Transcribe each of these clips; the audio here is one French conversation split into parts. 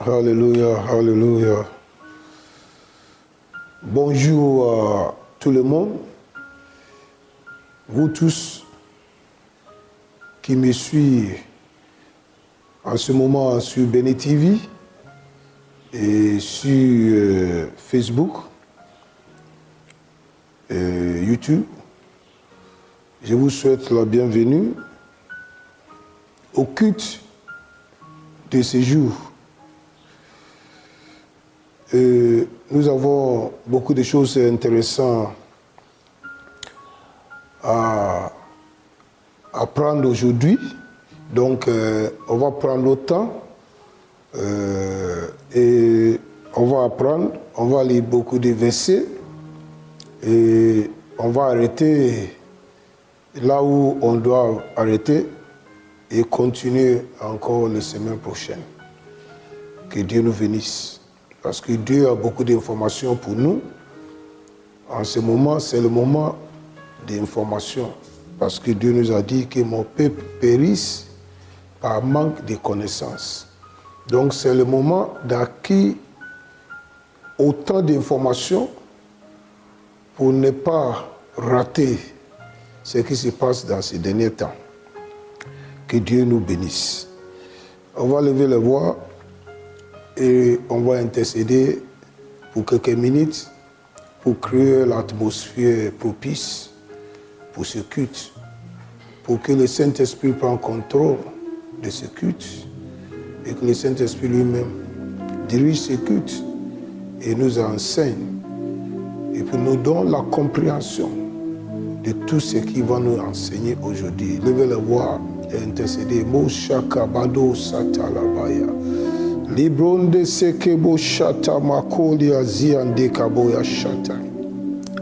Alléluia, alléluia. Bonjour à tout le monde, vous tous qui me suivez en ce moment sur Béné TV et sur Facebook et YouTube. Je vous souhaite la bienvenue au culte de ce jour. Nous avons beaucoup de choses intéressantes à apprendre aujourd'hui. Donc, on va prendre le temps et on va apprendre, on va lire beaucoup de versets et on va arrêter là où on doit arrêter et continuer encore la semaine prochaine. Que Dieu nous bénisse. Parce que Dieu a beaucoup d'informations pour nous. En ce moment, c'est le moment d'information. Parce que Dieu nous a dit que mon peuple périsse par manque de connaissances. Donc c'est le moment d'acquérir autant d'informations pour ne pas rater ce qui se passe dans ces derniers temps. Que Dieu nous bénisse. On va lever les voix et on va intercéder pour quelques minutes pour créer l'atmosphère propice pour ce culte, pour que le Saint-Esprit prenne contrôle de ce culte et que le Saint-Esprit lui-même dirige ce culte et nous enseigne et pour nous donner la compréhension de tout ce qu'il va nous enseigner aujourd'hui. Levez les voix et intercéder. Moshaka Bado Satalabaya. Libronde sekebo shata makoli aziande kaboya shata.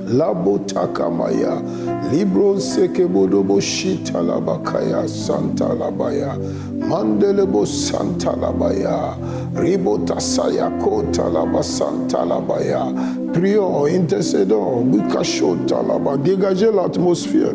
Labo takamaya. Libron sekebo dobo shita labakaya santa labaya. Mandelebo santa labaya. Ribota saya kota laba santa labaya. Prions, intercédons, bukashota laba. Dégagez l'atmosphère.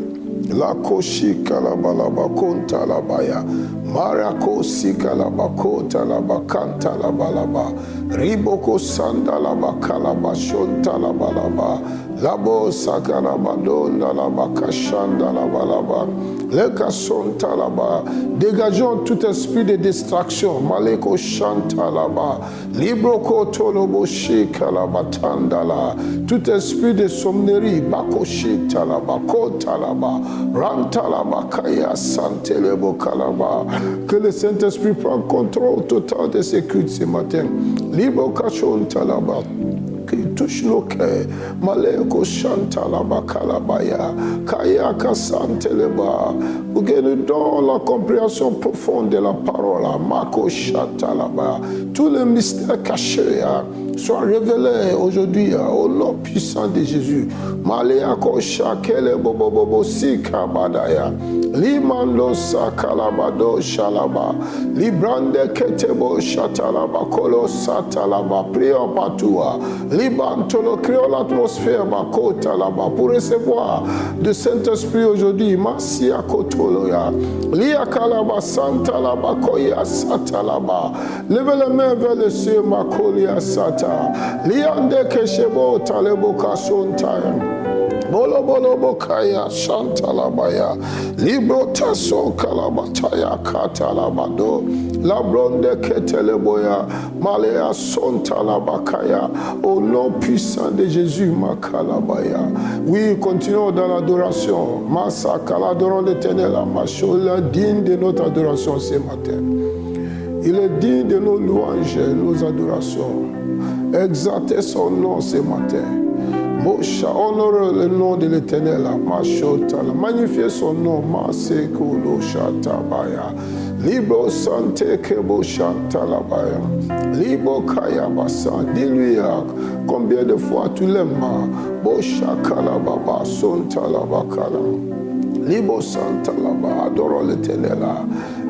La koshi kalabalaba konta labaya. Marako sikalaba kota laba kanta labalaba. Riboko sanda laba kalaba shonta labalaba. Labo sakalaba donda laba kashanda labalaba. Leka sonta laba. Dégageons tout esprit de distraction. Maleko shanta laba. Libroko tolobo shikalaba tandala. Tout esprit de somnerie. Bako shita laba kota laba. Ranta laba kaya santelebo kalaba. Que le Saint-Esprit prenne contrôle total de ces cultes ce matin. Libre cachon talaba. Qu'il touche nos cœurs. Maleko chantalaba kalabaya. Kaya kasanteleba. Pour que nous donne la compréhension profonde de la parole. Mako chantalaba. Tous les mystères cachés soient révélés aujourd'hui au nom puissant de Jésus. Maléako shakele bobobobo sikabadaya. Limando sakalabado shalaba. Librande ketebo shatalaba. Kolo satalaba. Prions par toi. Libantolo, créons l'atmosphère bakota là-bas pour recevoir le Saint-Esprit aujourd'hui. Masia kotoloya. Lia kalaba santa là-bas. Koya sata là-bas. Levez les mains vers le ciel. Makolia sata. Liande keshebo talebo kasontaya. Bolo bolo bokaya shantalabaya. Libro taso kalabataya katalabado. La blonde keteleboya. Malea sontalabakaya. Au nom puissant de Jésus, makalabaya. Oui, continuons dans l'adoration. Massaka, l'adorons l'Éternel, la digne de notre adoration ce matin. Il est digne de nos louanges, nos adorations. Exaltez son nom ce matin. Mosha, honore le nom de l'Éternel, magnifiez son nom, Masekolo Shatabaya, Libo Sante Kebo Shantalabaya, Libo Kayabasa, dis-lui combien de fois tu l'aimes, Bosha Kalababa, Sontalabakala, Libo Santalaba, adore l'Éternel,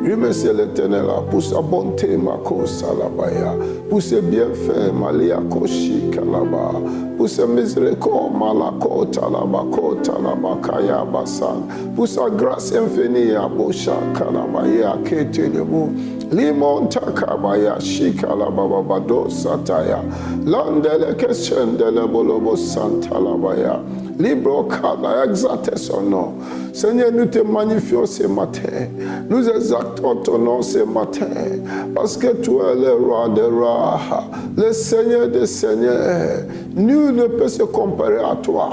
Remerciez l'Éternel pour sa bonté, Mako Salabaya, pour ses bienfaits, Malia Koshi Kalaba, pour ses miséricordes, Malako Talabako Talabakaya Basan, pour sa grâce infinie, Abosha Kalabaya Ketelebo, Limon Takabaya Shikalababado Sataya, Landele Keshen de Lebolobo Santalabaya, Libro Kala, exaltez son nom. Seigneur, nous te magnifions ce matin. Nous exaltons ton nom ce matin. Parce que toi es le roi des rois, le Seigneur des seigneurs. Nul ne peut se comparer à toi.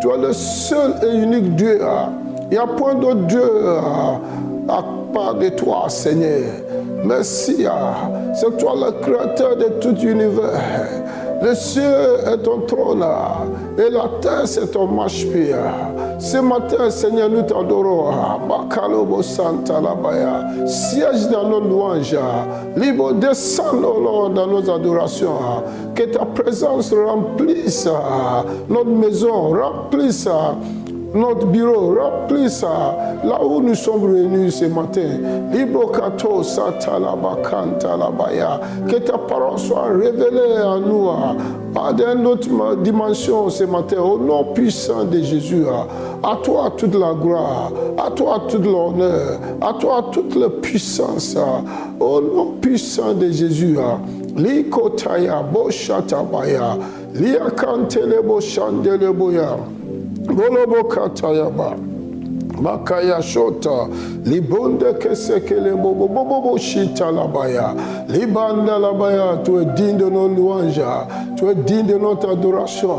Tu es le seul et unique Dieu. Il n'y a point d'autre Dieu à part de toi, Seigneur. Merci. C'est toi le créateur de tout l'univers. Le ciel est ton trône et la terre c'est ton marche-pied. Ce matin, Seigneur, nous t'adorons. Bakalobo Santa Labaya. Siège dans nos louanges. Libre, descends dans nos adorations. Que ta présence remplisse notre maison, remplisse notre bureau, remplisse là où nous sommes réunis ce matin. Librokato Satalabakanta Labaya. Que ta parole soit révélée à nous par d'une autre dimension ce matin. Au nom puissant de Jésus. À toi toute la gloire, à toi tout l'honneur, à toi toute la puissance. Au nom puissant de Jésus. Likotaya Boshatabaya. Liakantele Boshandele Boya. Bolobo Katayaba. Makaya Shota, Libonde Kesekele Bobo Bobo Shita Labaya, Libanda Labaya, tu es digne de nos louanges, tu es digne de notre adoration.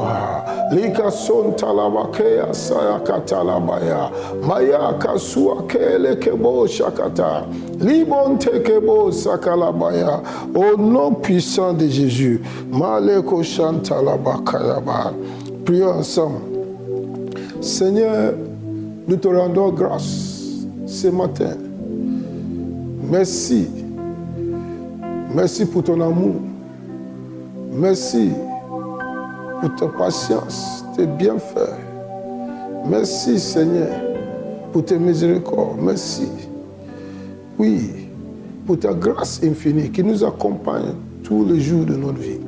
Lika Son Talabakea Sayakata Labaya, Maya Kasua Kele Kebo Shakata, Libonte Kebo Sakalabaya, au nom puissant de Jésus, Maleko Chantalabakayaba. Prions ensemble. Seigneur, nous te rendons grâce ce matin. Merci. Merci pour ton amour. Merci pour ta patience, tes bienfaits. Merci, Seigneur, pour tes miséricordes. Merci. Oui, pour ta grâce infinie qui nous accompagne tous les jours de notre vie.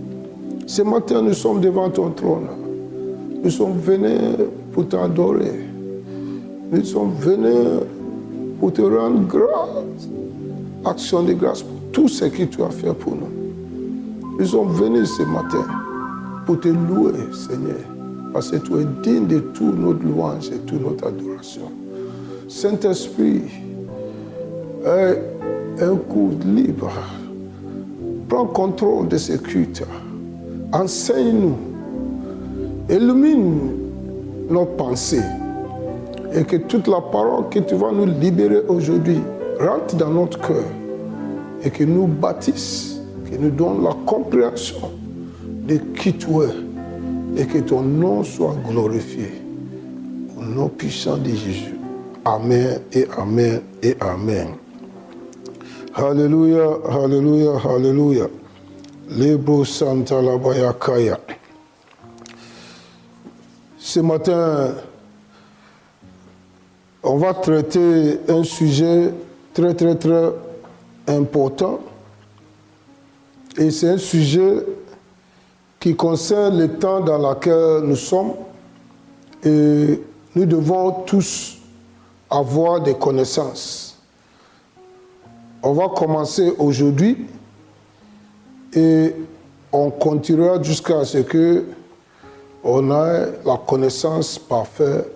Ce matin, nous sommes devant ton trône. Nous sommes venus pour t'adorer. Nous sommes venus pour te rendre grâce, action de grâce pour tout ce que tu as fait pour nous. Nous sommes venus ce matin pour te louer, Seigneur, parce que tu es digne de toute notre louange et toute notre adoration. Saint-Esprit, aie un coup libre. Prends contrôle de ce culte. Enseigne-nous. Illumine nos pensées. Et que toute la parole que tu vas nous libérer aujourd'hui rentre dans notre cœur et que nous bâtisse, que nous donne la compréhension de qui tu es et que ton nom soit glorifié. Au nom puissant de Jésus. Amen et Amen et Amen. Alléluia, Alléluia, Alléluia. Lebo Santa Labaya Kaya. Ce matin, on va traiter un sujet très, très, très important. Et c'est un sujet qui concerne le temps dans lequel nous sommes. Et nous devons tous avoir des connaissances. On va commencer aujourd'hui et on continuera jusqu'à ce que on ait la connaissance parfaite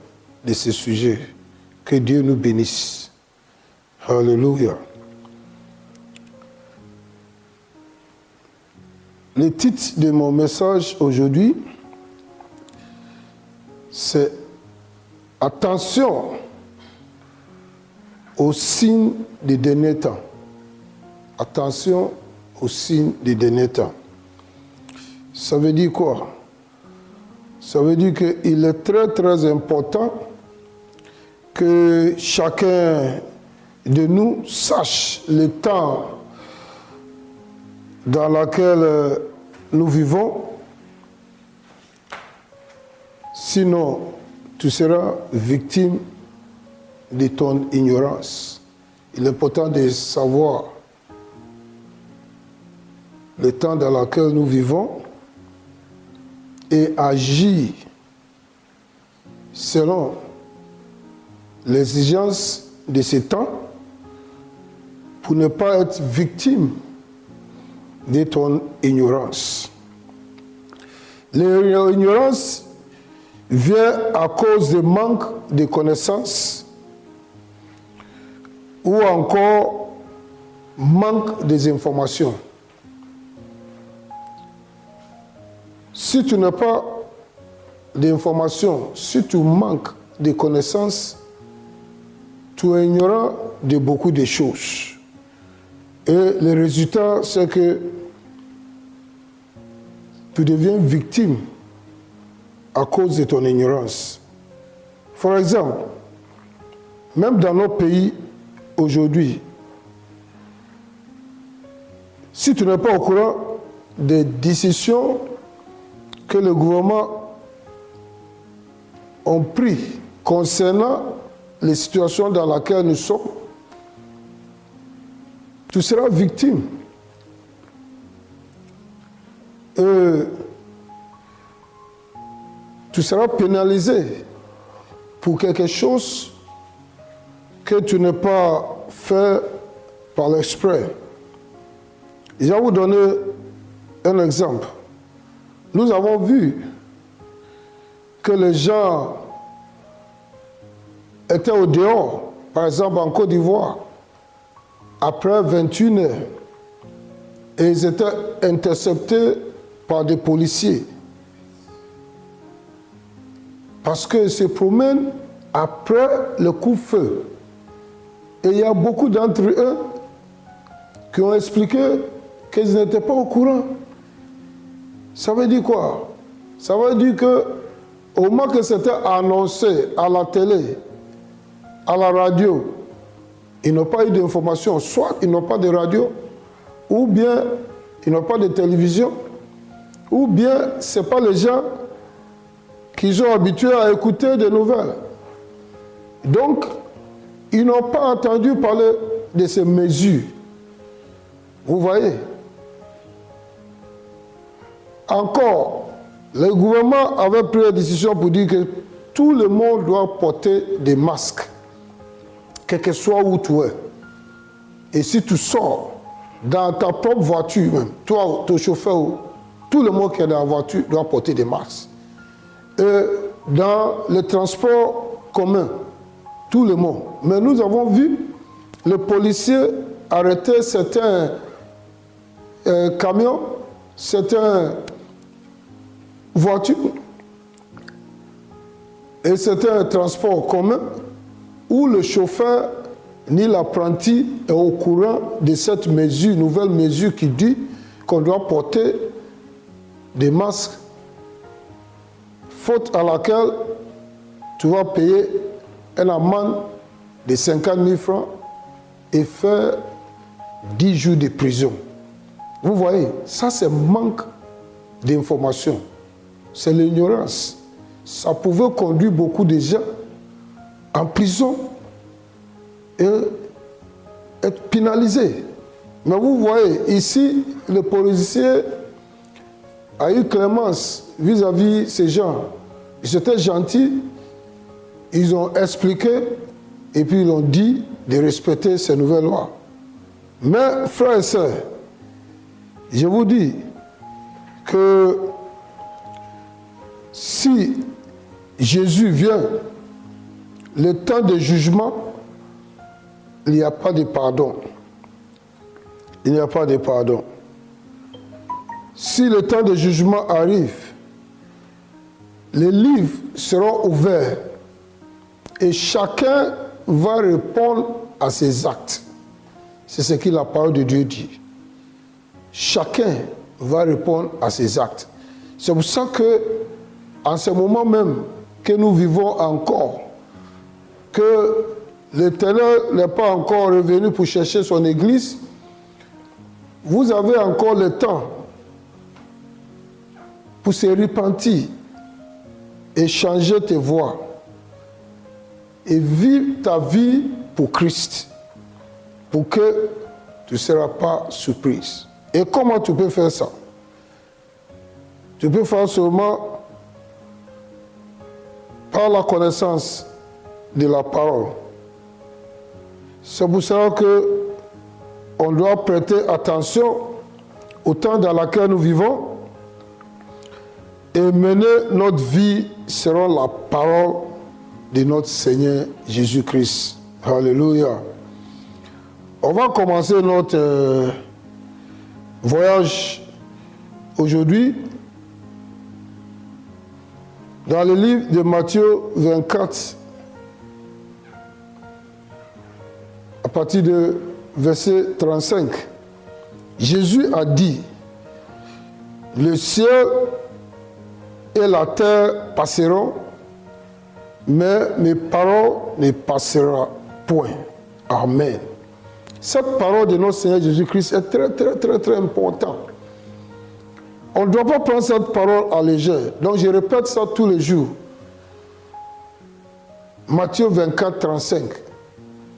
de ce sujet. Que Dieu nous bénisse. Alléluia. Le titre de mon message aujourd'hui, c'est « Attention aux signes des derniers temps ». Attention aux signes des derniers temps. Ça veut dire quoi? Ça veut dire qu'il est très très important que chacun de nous sache le temps dans lequel nous vivons. Sinon, tu seras victime de ton ignorance. Il est important de savoir le temps dans lequel nous vivons et agir selon les exigences de ces temps pour ne pas être victime de ton ignorance. L'ignorance vient à cause du manque de connaissances ou encore manque des informations. Si tu n'as pas d'informations, si tu manques de connaissances, tu es ignorant de beaucoup de choses. Et le résultat, c'est que tu deviens victime à cause de ton ignorance. Par exemple, même dans nos pays aujourd'hui, si tu n'es pas au courant des décisions que le gouvernement a prises concernant les situations dans lesquelles nous sommes, tu seras victime. Tu seras pénalisé pour quelque chose que tu n'as pas fait par l'exprès. Je vais vous donner un exemple. Nous avons vu que les gens étaient au dehors, par exemple en Côte d'Ivoire, après 21 heures, et ils étaient interceptés par des policiers. Parce qu'ils se promènent après le coup-feu. Et il y a beaucoup d'entre eux qui ont expliqué qu'ils n'étaient pas au courant. Ça veut dire quoi? Ça veut dire que au moment que c'était annoncé à la télé, à la radio, ils n'ont pas eu d'informations. Soit ils n'ont pas de radio, ou bien ils n'ont pas de télévision, ou bien ce n'est pas les gens qui sont habitués à écouter des nouvelles. Donc, ils n'ont pas entendu parler de ces mesures. Vous voyez? Encore, le gouvernement avait pris la décision pour dire que tout le monde doit porter des masques, quel que soit où tu es. Et si tu sors dans ta propre voiture, même, toi, ton chauffeur, tout le monde qui est dans la voiture doit porter des masques. Et dans le transport commun, tout le monde. Mais nous avons vu les policiers arrêter certains camions, certaines voitures et certains transports communs où le chauffeur ni l'apprenti est au courant de cette mesure, nouvelle mesure qui dit qu'on doit porter des masques, faute à laquelle tu vas payer une amende de 50 000 francs et faire 10 jours de prison. Vous voyez, ça c'est manque d'information. C'est l'ignorance. Ça pouvait conduire beaucoup de gens en prison et être pénalisés. Mais vous voyez, ici, le policier a eu clémence vis-à-vis de ces gens. Ils étaient gentils, ils ont expliqué et puis ils ont dit de respecter ces nouvelles lois. Mais, frères et sœurs, je vous dis que si Jésus vient, le temps de jugement, il n'y a pas de pardon. Il n'y a pas de pardon. Si le temps de jugement arrive, les livres seront ouverts et chacun va répondre à ses actes. C'est ce que la parole de Dieu dit. Chacun va répondre à ses actes. C'est pour ça que, en ce moment même que nous vivons encore, que l'Éternel n'est pas encore revenu pour chercher son Église, vous avez encore le temps pour se repentir et changer tes voies et vivre ta vie pour Christ. pour que tu ne seras pas surprise. Et comment tu peux faire ça? Tu peux faire seulement par la connaissance de la parole. C'est pour ça que on doit prêter attention au temps dans lequel nous vivons et mener notre vie selon la parole de notre Seigneur Jésus-Christ. Alléluia. On va commencer notre voyage aujourd'hui dans le livre de Matthieu 24, à partir de verset 35. Jésus a dit, « Le ciel et la terre passeront, mais mes paroles ne passeront point. » Amen. Cette parole de notre Seigneur Jésus-Christ est très, très, très, très importante. On ne doit pas prendre cette parole à légère. Donc je répète ça tous les jours. Matthieu 24, 35.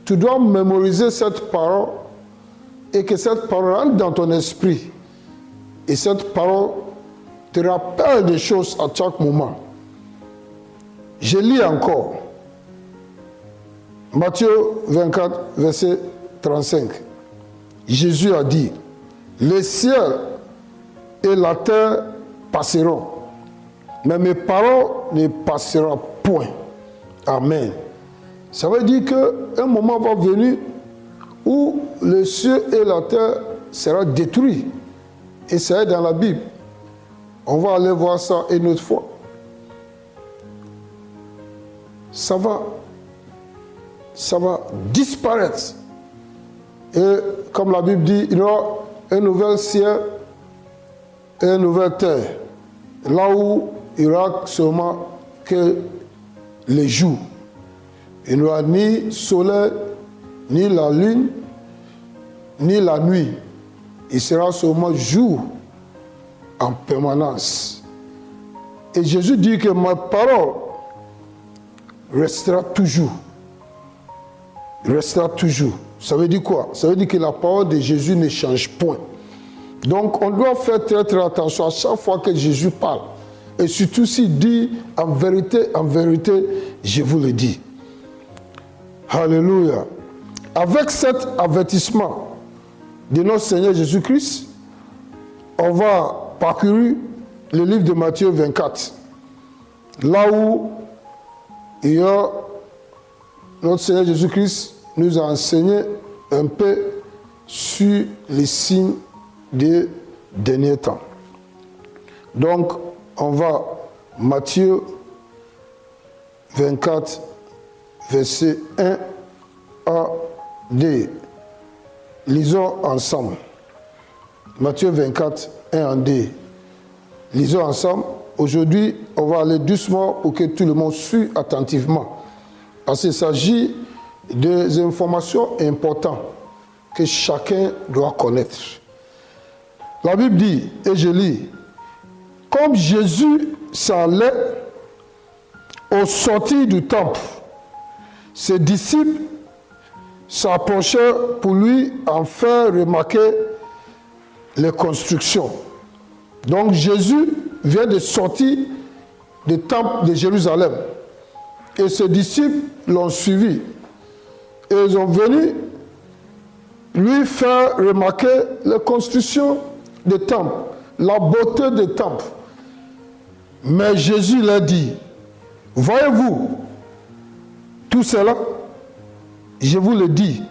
Tu dois mémoriser cette parole et que cette parole entre dans ton esprit. Et cette parole te rappelle des choses à chaque moment. Je lis encore. Matthieu 24, verset 35. Jésus a dit, « Le ciel et la terre passeront, mais mes paroles ne passeront point. » Amen. Ça veut dire qu'un moment va venir où le ciel et la terre seront détruits. Et ça est dans la Bible. On va aller voir ça une autre fois. Ça va disparaître. Et comme la Bible dit, il y aura un nouvel ciel et une nouvelle terre. Là où il n'y aura seulement que les jours. Il n'y aura ni soleil, ni la lune, ni la nuit. Il sera seulement jour en permanence. Et Jésus dit que ma parole restera toujours. Restera toujours. Ça veut dire quoi? Ça veut dire que la parole de Jésus ne change point. Donc on doit faire très très attention à chaque fois que Jésus parle. Et surtout s'il dit en vérité, je vous le dis. Alléluia. Avec cet avertissement de notre Seigneur Jésus-Christ, on va parcourir le livre de Matthieu 24. Là où il y a notre Seigneur Jésus-Christ nous a enseigné un peu sur les signes des derniers temps. Donc, on va Matthieu 24, verset 1 à 2. Lisons ensemble. Matthieu 24, 1 à 2. Lisons ensemble. Aujourd'hui, on va aller doucement pour que tout le monde suive attentivement. Parce qu'il s'agit des informations importantes que chacun doit connaître. La Bible dit, et je lis, « Comme Jésus s'en allait au sortir du temple, ses disciples s'approchèrent pour lui en faire remarquer les constructions. » Donc Jésus vient de sortir du temple de Jérusalem. Et ses disciples l'ont suivi. Et ils ont venu lui faire remarquer les constructions des temples, la beauté des temples. Mais Jésus leur dit, voyez-vous tout cela? Je vous le dis,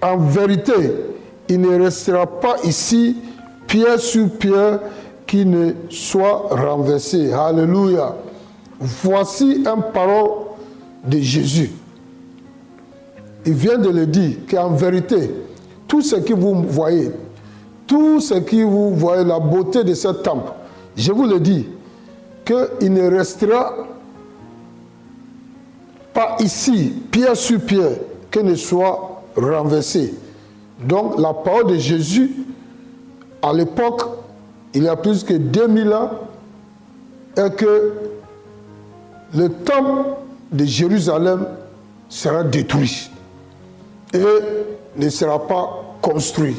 en vérité, il ne restera pas ici pierre sur pierre qui ne soit renversé. Alléluia. Voici une parole de Jésus. Il vient de le dire qu'en vérité, tout ce que vous voyez, la beauté de ce temple, je vous le dis, qu'il ne restera pas ici, pierre sur pierre, que ne soit renversé. Donc la parole de Jésus, à l'époque, il y a plus que 2000 ans, est que le temple de Jérusalem sera détruit. et ne sera pas construit.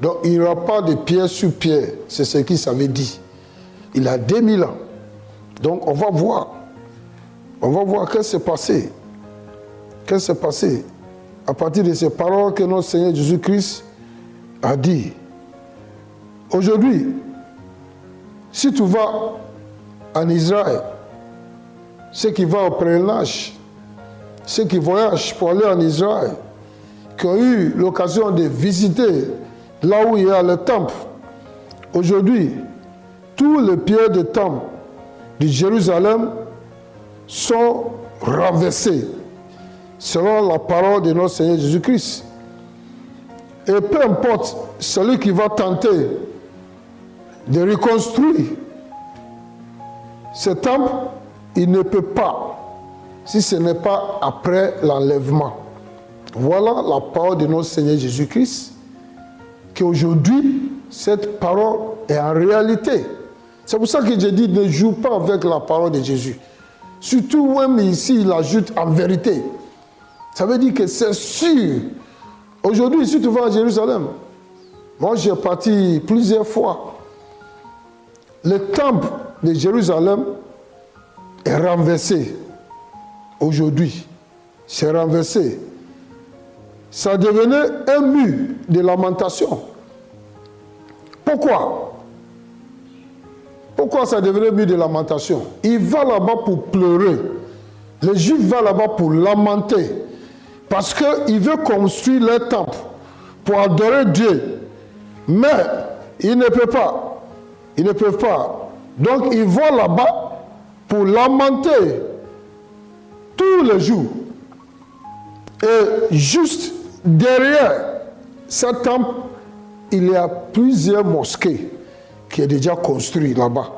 Donc il n'y aura pas de pierre sur pierre. C'est ce qu'il s'avait dit. Il a 2000 ans. Donc on va voir. On va voir qu'est-ce qui s'est passé. Qu'est-ce qui s'est passé à partir de ces paroles que notre Seigneur Jésus-Christ a dit. Aujourd'hui, si tu vas en Israël, ceux qui vont au pèlerinage, ceux qui voyagent pour aller en Israël, qui ont eu l'occasion de visiter là où il y a le temple, aujourd'hui, tous les pierres de temple de Jérusalem sont renversés selon la parole de notre Seigneur Jésus-Christ. Et peu importe celui qui va tenter de reconstruire ce temple, il ne peut pas, si ce n'est pas après l'enlèvement. Voilà la parole de notre Seigneur Jésus-Christ, qu'aujourd'hui, cette parole est en réalité. C'est pour ça que je dis, ne joue pas avec la parole de Jésus. Surtout même ici, il ajoute en vérité. Ça veut dire que c'est sûr. Aujourd'hui, si tu vas à Jérusalem, moi j'ai parti plusieurs fois. Le temple de Jérusalem est renversé. Aujourd'hui, c'est renversé. Ça devenait un mur de lamentation. Pourquoi? Pourquoi ça devenait un mur de lamentation? Il va là-bas pour pleurer. Les Juifs vont là-bas pour lamenter. Parce qu'il veut construire leur temple pour adorer Dieu. Mais ils ne peuvent pas. Ils ne peuvent pas. Donc ils vont là-bas pour lamenter tous les jours. Et juste derrière ce temple, il y a plusieurs mosquées qui sont déjà construites là-bas.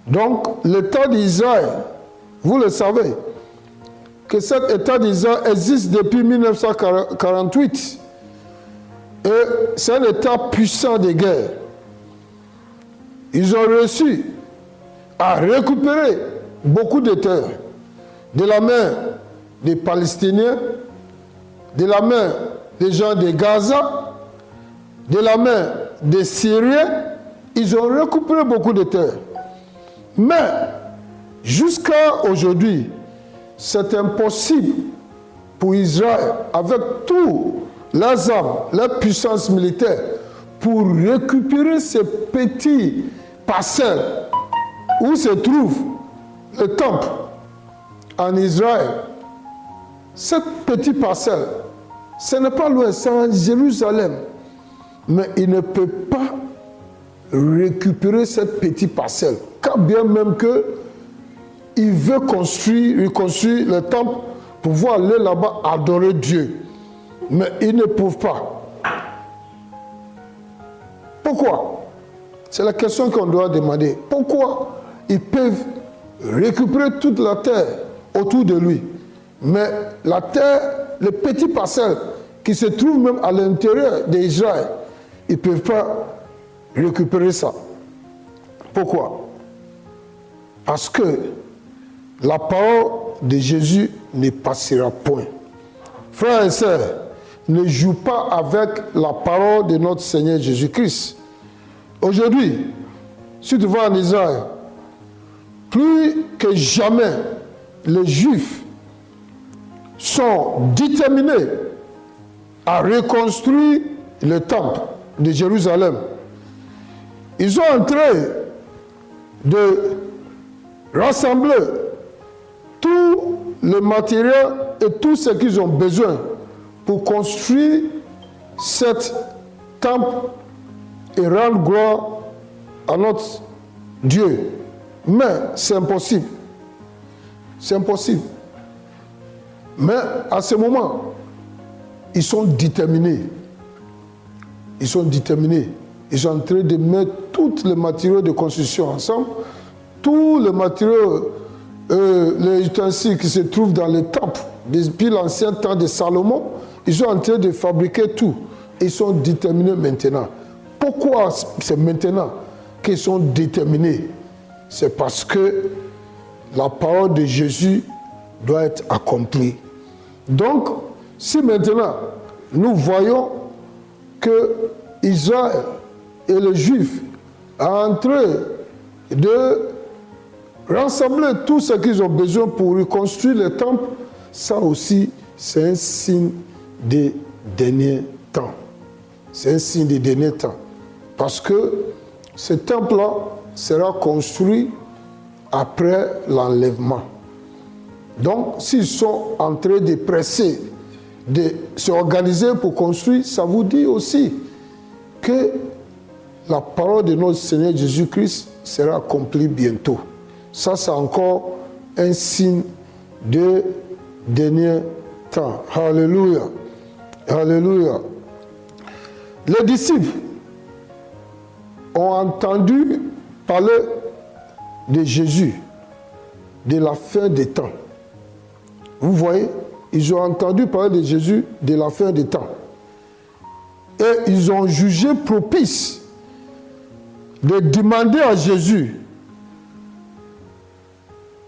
Donc l'État d'Israël, vous le savez, que cet État d'Israël existe depuis 1948. Et c'est un État puissant de guerre. Ils ont réussi à récupérer beaucoup de terres de la main des Palestiniens, de la main des gens de Gaza, de la main des Syriens. Ils ont récupéré beaucoup de terres. Mais jusqu'à aujourd'hui, c'est impossible pour Israël, avec tous les armes, la puissance militaire, pour récupérer ces petits parcelles où se trouve le temple en Israël. Cette petite parcelle, ce n'est pas loin, c'est en Jérusalem. Mais il ne peut pas récupérer cette petite parcelle, quand bien même que il veut reconstruire le temple pour pouvoir aller là-bas adorer Dieu. Mais ils ne peuvent pas. Pourquoi? C'est la question qu'on doit demander. Pourquoi ils peuvent récupérer toute la terre autour de lui, mais la terre, les petits parcelles qui se trouvent même à l'intérieur d'Israël, ils ne peuvent pas récupérer ça. Pourquoi? Parce que la parole de Jésus ne passera point. Frères et sœurs, ne joue pas avec la parole de notre Seigneur Jésus-Christ. Aujourd'hui, si tu vas en Israël, plus que jamais, les Juifs sont déterminés à reconstruire le temple de Jérusalem. Ils sont en train de rassembler tout le matériel et tout ce qu'ils ont besoin pour construire cet temple et rendre gloire à notre Dieu. Mais c'est impossible. C'est impossible. Mais à ce moment, ils sont déterminés. Ils sont déterminés. Ils sont en train de mettre tous les matériaux de construction ensemble, tous les matériaux, les ustensiles qui se trouvent dans les temples depuis l'ancien temps de Salomon. Ils sont en train de fabriquer tout. Ils sont déterminés maintenant. Pourquoi c'est maintenant qu'ils sont déterminés? C'est parce que la parole de Jésus doit être accomplie. Donc, Si maintenant, nous voyons que Israël et les Juifs sont en train de rassembler tout ce qu'ils ont besoin pour reconstruire le temple, ça aussi, c'est un signe des derniers temps. C'est un signe des derniers temps. Parce que ce temple-là sera construit après l'enlèvement. Donc, s'ils sont en train de presser, de s'organiser pour construire, ça vous dit aussi que la parole de notre Seigneur Jésus-Christ sera accomplie bientôt. Ça, c'est encore un signe de dernier temps. Alléluia. Alléluia. Les disciples ont entendu parler de Jésus, de la fin des temps. Vous voyez, ils ont entendu parler de Jésus, de la fin des temps. Et ils ont jugé propice de demander à Jésus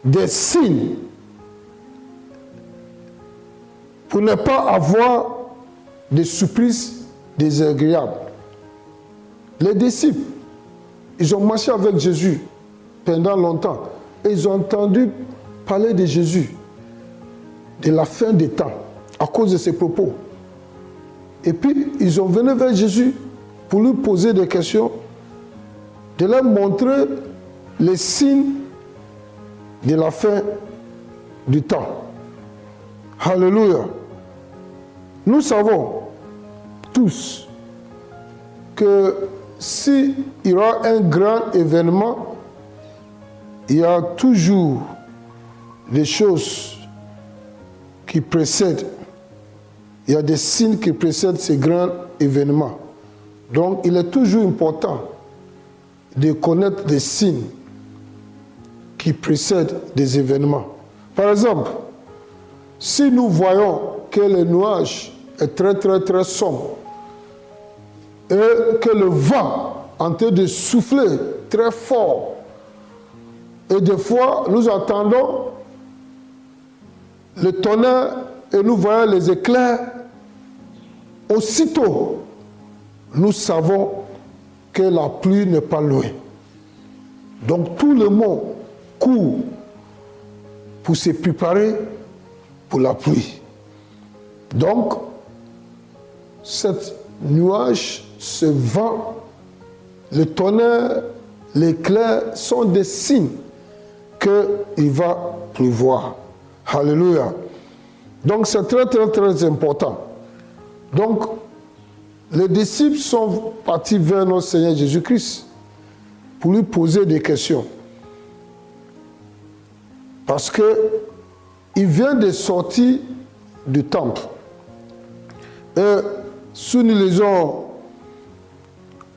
des signes pour ne pas avoir des surprises désagréables. Les disciples, ils ont marché avec Jésus pendant longtemps et ils ont entendu parler de Jésus, de la fin des temps, à cause de ses propos. Et puis, ils ont venu vers Jésus pour lui poser des questions, de leur montrer les signes de la fin du temps. Alléluia. Nous savons tous que s'il y aura un grand événement, il y a toujours des choses qui précèdent. Il y a des signes qui précèdent ces grands événements. Donc, il est toujours important de connaître des signes qui précèdent des événements. Par exemple, si nous voyons que le nuage est très, très, très sombre et que le vent est en train de souffler très fort, et des fois, nous entendons le tonnerre et nous voyons les éclairs, aussitôt, nous savons que la pluie n'est pas loin. Donc tout le monde court pour se préparer pour la pluie. Donc, ce nuage, ce vent, le tonnerre, l'éclair sont des signes qu'il va pleuvoir. Alléluia. Donc c'est très, très, très important. Donc, les disciples sont partis vers notre Seigneur Jésus-Christ pour lui poser des questions. Parce qu'il vient de sortir du temple. Et si nous lisons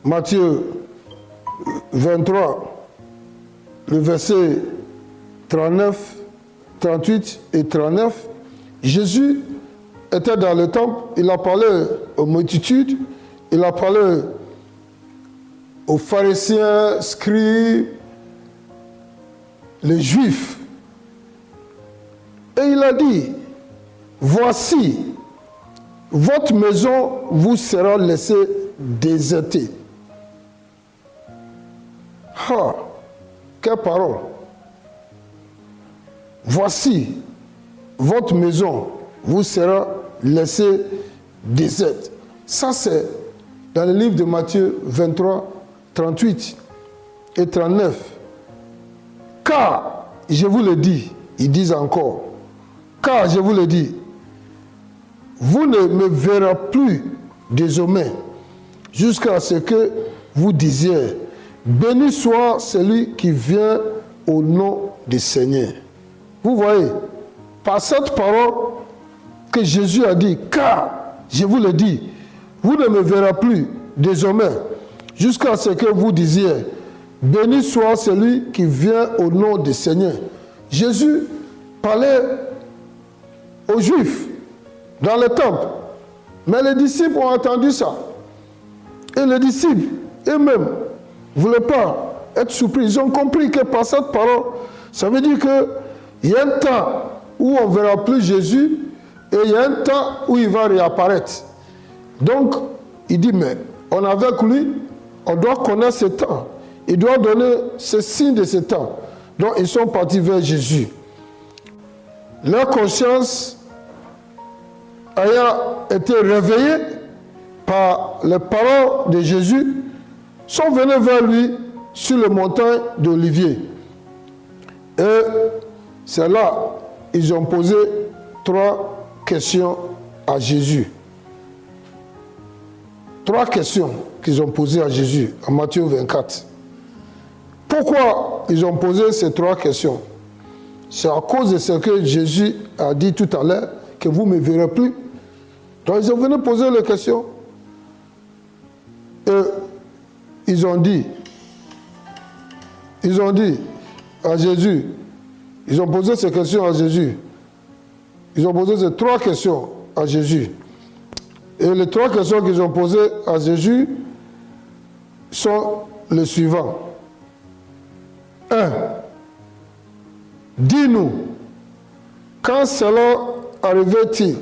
Matthieu 23, le verset 39, 38 et 39, Jésus était dans le temple, il a parlé aux multitudes, il a parlé aux pharisiens, scribes, les juifs. Et il a dit, voici, votre maison vous sera laissée désertée. Ah, quelle parole! Voici, votre maison vous sera laissée déserte. Ça, c'est dans le livre de Matthieu 23, 38 et 39. Car, je vous le dis, ils disent encore, car je vous le dis, vous ne me verrez plus désormais jusqu'à ce que vous disiez, béni soit celui qui vient au nom du Seigneur. Vous voyez, par cette parole que Jésus a dit, car, je vous le dis, vous ne me verrez plus désormais, jusqu'à ce que vous disiez, béni soit celui qui vient au nom du Seigneur. Jésus parlait aux Juifs dans le temple, mais les disciples ont entendu ça. Et les disciples, eux-mêmes, ne voulaient pas être surpris. Ils ont compris que par cette parole, ça veut dire qu'il y a un temps où on ne verra plus Jésus, Et il y a un temps où il va réapparaître. Donc, il dit, mais on est avec lui, on doit connaître ce temps. Il doit donner ce signe de ce temps. Donc, ils sont partis vers Jésus. Leur conscience ayant été réveillée par les paroles de Jésus, sont venus vers lui sur le montagne d'Olivier. Et c'est là ils ont posé 3 questions à Jésus. 3 questions qu'ils ont posées à Jésus en Matthieu 24. Pourquoi ils ont posé ces 3 questions? C'est à cause de ce que Jésus a dit tout à l'heure, que vous ne me verrez plus. Donc ils ont venu poser les questions. Et ils ont dit à Jésus, ils ont posé ces questions à Jésus. Ils ont posé ces 3 questions à Jésus. Et les 3 questions qu'ils ont posées à Jésus sont les suivants. 1. Dis-nous, quand cela arrivera-t-il?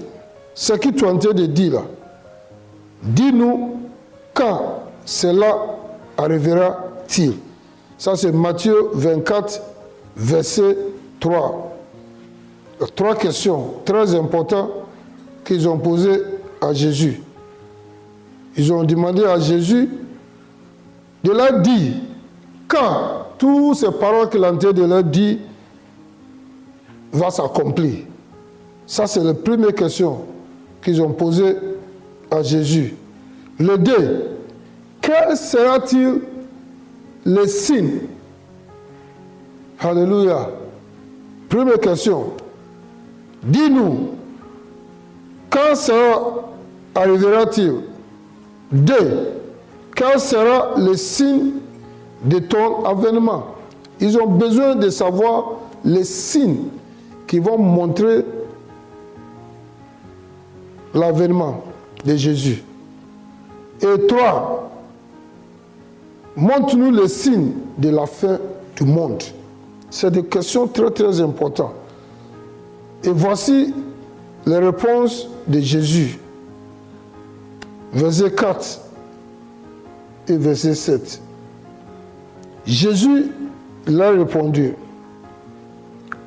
Ce que tu es en train de dire là. Dis-nous, quand cela arrivera-t-il? Ça, c'est Matthieu 24, verset 3. 3 questions très importantes qu'ils ont posées à Jésus. Ils ont demandé à Jésus de leur dire quand toutes ces paroles qu'il est en train de leur dire va s'accomplir. Ça, c'est la première question qu'ils ont posée à Jésus. Le 2, quel sera-t-il le signe? Alléluia. Première question. Dis-nous, quand cela arrivera-t-il? 2, quel sera le signe de ton avènement? Ils ont besoin de savoir les signes qui vont montrer l'avènement de Jésus. Et 3, montre-nous les signes de la fin du monde. C'est des questions très très importantes. Et voici les réponses de Jésus. Verset 4 et verset 7. Jésus leur a répondu,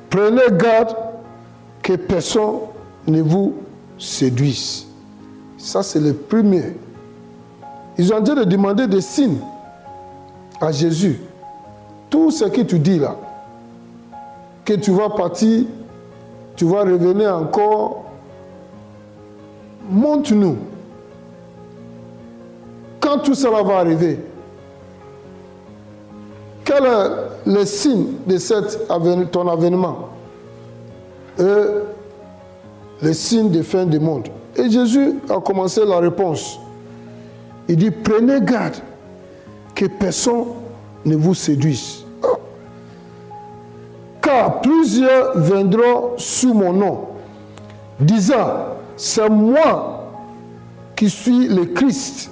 prenez garde que personne ne vous séduise. Ça, c'est le premier. Ils ont dit de demander des signes à Jésus. Tout ce que tu dis là, que tu vas partir, tu vas revenir encore, montre-nous. Quand tout cela va arriver, quel est le signe de ton avènement? Et le signe de fin du monde. Et Jésus a commencé la réponse. Il dit, prenez garde que personne ne vous séduise. Car plusieurs viendront sous mon nom, disant, c'est moi qui suis le Christ.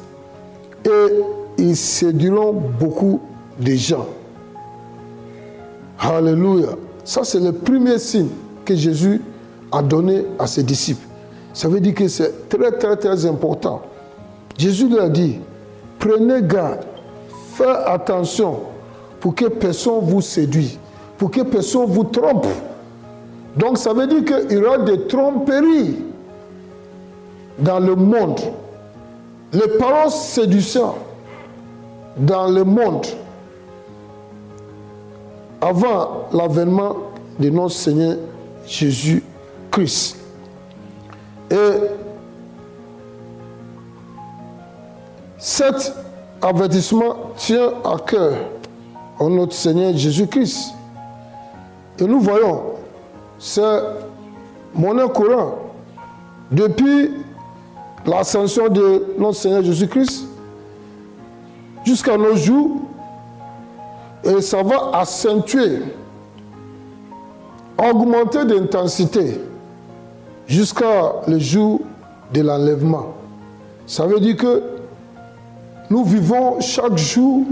Et ils séduiront beaucoup de gens. Alléluia. Ça, c'est le premier signe que Jésus a donné à ses disciples. Ça veut dire que c'est très, très, très important. Jésus leur a dit, prenez garde, faites attention pour que personne vous séduise, pour que personne vous trompe. Donc, ça veut dire qu'il y aura des tromperies dans le monde. Les paroles séduisantes dans le monde avant l'avènement de notre Seigneur Jésus-Christ. Et cet avertissement tient à cœur à notre Seigneur Jésus-Christ. Et nous voyons, c'est monnaie courante. Depuis l'ascension de notre Seigneur Jésus-Christ jusqu'à nos jours, et ça va accentuer, augmenter d'intensité jusqu'à le jour de l'enlèvement. Ça veut dire que nous vivons chaque jour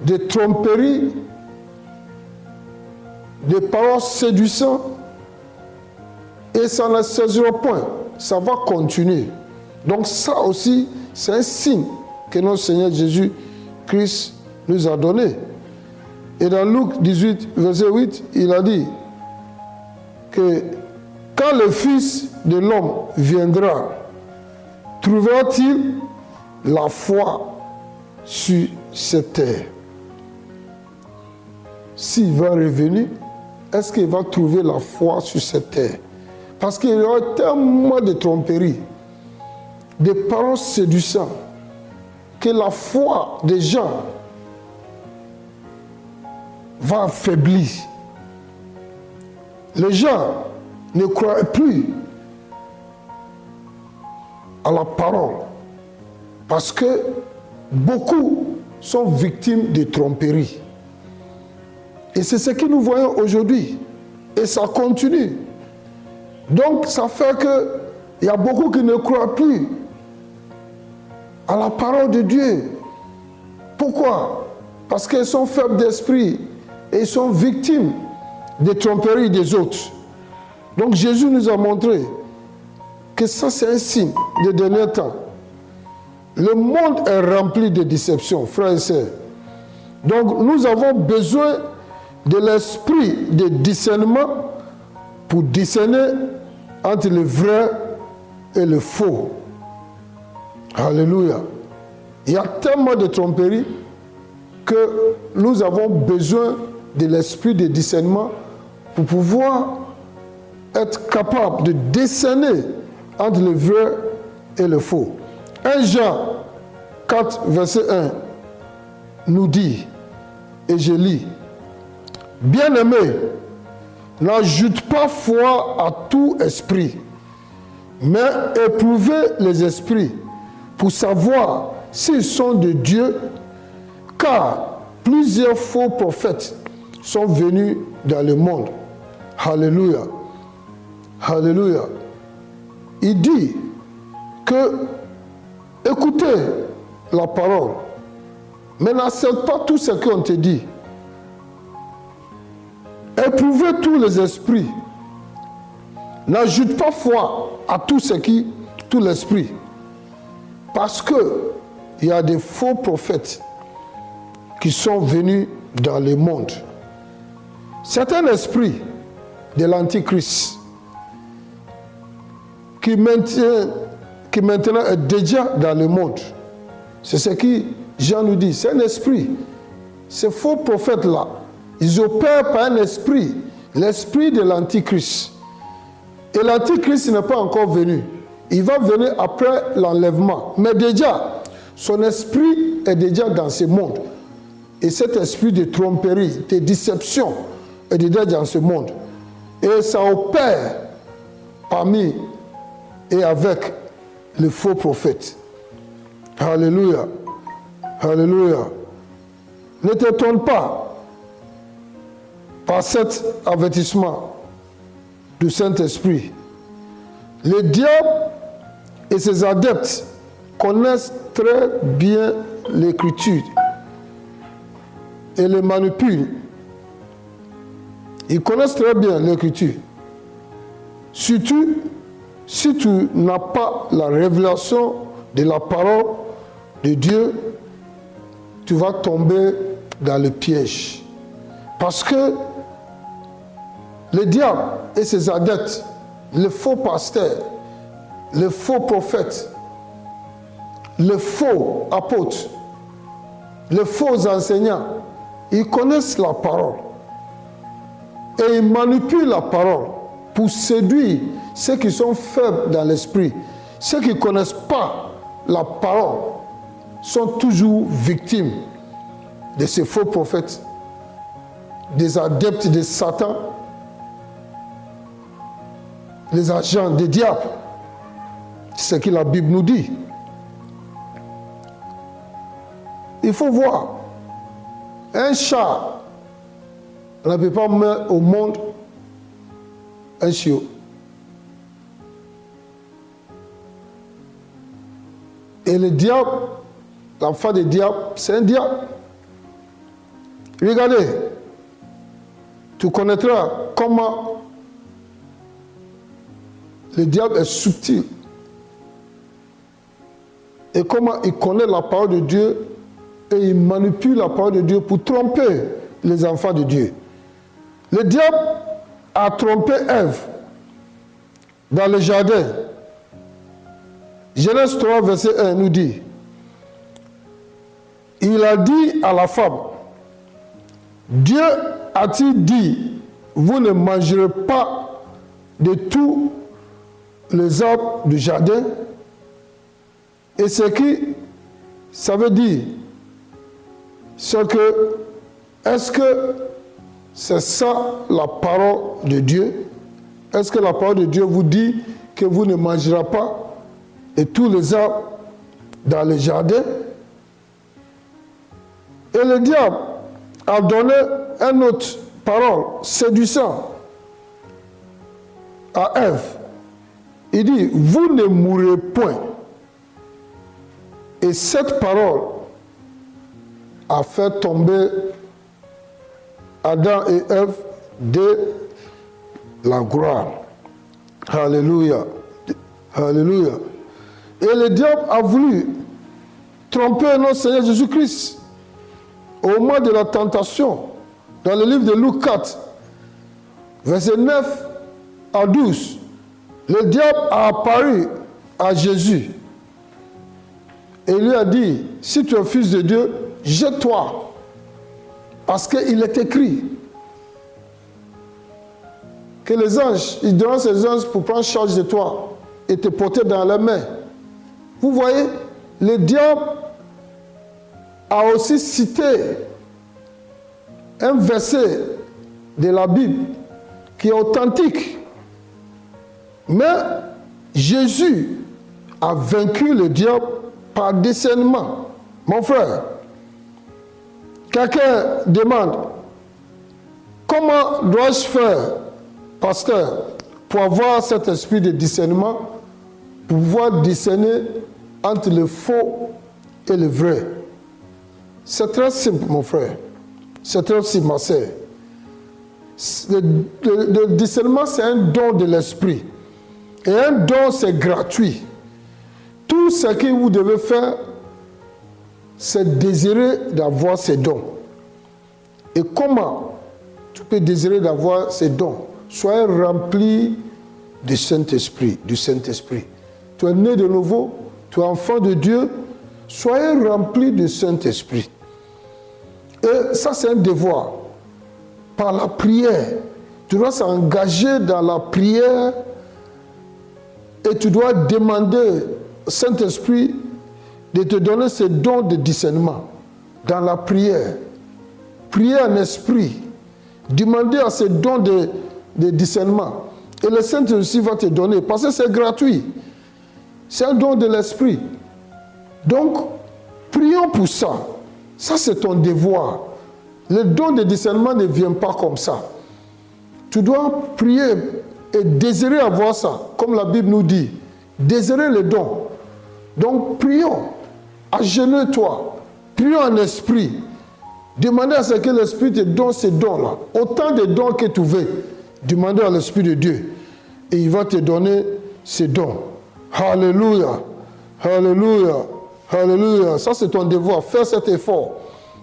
des tromperies, des paroles séduisantes Et ça ne cessera point. Ça va continuer. Donc ça aussi, c'est un signe que notre Seigneur Jésus-Christ nous a donné. Et dans Luc 18, verset 8, il a dit que quand le Fils de l'homme viendra, trouvera-t-il la foi sur cette terre? S'il va revenir, est-ce qu'il va trouver la foi sur cette terre? Parce qu'il y aura tellement de tromperies, des paroles séduisantes, que la foi des gens va affaiblir. Les gens ne croient plus à la parole parce que beaucoup sont victimes de tromperies. Et c'est ce que nous voyons aujourd'hui. Et ça continue. Donc ça fait qu'il y a beaucoup qui ne croient plus à la parole de Dieu. Pourquoi? Parce qu'ils sont faibles d'esprit et ils sont victimes des tromperies des autres. Donc Jésus nous a montré que ça c'est un signe des derniers temps. Le monde est rempli de déceptions, frères et sœurs. Donc nous avons besoin de l'esprit de discernement pour discerner entre le vrai et le faux. Alléluia. Il y a tellement de tromperies que nous avons besoin de l'esprit de discernement pour pouvoir être capable de discerner entre le vrai et le faux. 1 Jean 4, verset 1 nous dit, et je lis, « Bien-aimés, n'ajoute pas foi à tout esprit, mais éprouvez les esprits pour savoir s'ils sont de Dieu, car plusieurs faux prophètes sont venus dans le monde. » Alléluia. Alléluia. Il dit que écoutez la parole, mais n'accepte pas tout ce qu'on te dit. Éprouvez tous les esprits. N'ajoute pas foi à tout l'esprit. Parce que il y a des faux prophètes qui sont venus dans le monde. C'est un esprit de l'Antichrist qui maintenant est déjà dans le monde. C'est ce que Jean nous dit. C'est un esprit. Ces faux prophètes-là, ils opèrent par un esprit, l'esprit de l'Antichrist. Et l'Antichrist n'est pas encore venu. Il va venir après l'enlèvement. Mais déjà, son esprit est déjà dans ce monde. Et cet esprit de tromperie, de déception, est déjà dans ce monde. Et ça opère parmi et avec les faux prophètes. Alléluia. Alléluia. Ne t'étonne pas par cet avertissement du Saint-Esprit. Le diable et ses adeptes connaissent très bien l'Écriture et les manipulent. Ils connaissent très bien l'Écriture. Surtout si tu n'as pas la révélation de la parole de Dieu, tu vas tomber dans le piège. Parce que le diable et ses adeptes, les faux pasteurs, les faux prophètes, les faux apôtres, les faux enseignants, ils connaissent la parole. Et ils manipulent la parole pour séduire ceux qui sont faibles dans l'esprit. Ceux qui ne connaissent pas la parole sont toujours victimes de ces faux prophètes, des adeptes de Satan, les agents des diables. C'est ce que la Bible nous dit. Il faut voir. Un chat ne peut pas mettre au monde un chiot. Et le diable, l'enfant du diable, c'est un diable. Regardez, tu connaîtras comment le diable est subtil. Et comment il connaît la parole de Dieu et il manipule la parole de Dieu pour tromper les enfants de Dieu. Le diable a trompé Ève dans le jardin. Genèse 3, verset 1 nous dit, il a dit à la femme, Dieu a-t-il dit, vous ne mangerez pas de tous les arbres du jardin? Et ce qui, ça veut dire, c'est que, est-ce que c'est ça la parole de Dieu? Est-ce que la parole de Dieu vous dit que vous ne mangerez pas de tous les arbres dans le jardin? Et le diable a donné une autre parole séduisante à Ève. Il dit, vous ne mourrez point. Et cette parole a fait tomber Adam et Ève de la gloire. Alléluia. Alléluia. Et le diable a voulu tromper notre Seigneur Jésus-Christ. Au moment de la tentation, dans le livre de Luc 4, verset 9 à 12, le diable a apparu à Jésus et lui a dit, si tu es fils de Dieu, jette-toi, parce qu'il est écrit que les anges, ils donnent ces anges pour prendre charge de toi et te porter dans les mains. Vous voyez, le diable a aussi cité un verset de la Bible qui est authentique. Mais Jésus a vaincu le diable par discernement. Mon frère, quelqu'un demande, comment dois-je faire, pasteur, pour avoir cet esprit de discernement, pour pouvoir discerner entre le faux et le vrai? C'est très simple, mon frère. C'est très simple, ma sœur. Le discernement, c'est un don de l'esprit. Et un don, c'est gratuit. Tout ce que vous devez faire, c'est désirer d'avoir ces dons. Et comment tu peux désirer d'avoir ces dons? Soyez rempli du Saint-Esprit, Tu es né de nouveau, tu es enfant de Dieu, soyez rempli du Saint-Esprit. Et ça, c'est un devoir. Par la prière, tu dois s'engager dans la prière et tu dois demander au Saint-Esprit de te donner ce don de discernement dans la prière. Prier en esprit. Demander à ce don de discernement. Et le Saint-Esprit va te donner parce que c'est gratuit. C'est un don de l'esprit. Donc, prions pour ça. Ça, c'est ton devoir. Le don de discernement ne vient pas comme ça. Tu dois prier et désirer avoir ça, comme la Bible nous dit. Désirer le don. Donc, prions. Agenouille-toi. Prions en esprit. Demandez à ce que l'Esprit te donne ces dons-là. Autant de dons que tu veux. Demandez à l'Esprit de Dieu. Et il va te donner ces dons. Alléluia. Alléluia. Alléluia. Ça, c'est ton devoir. Faire cet effort.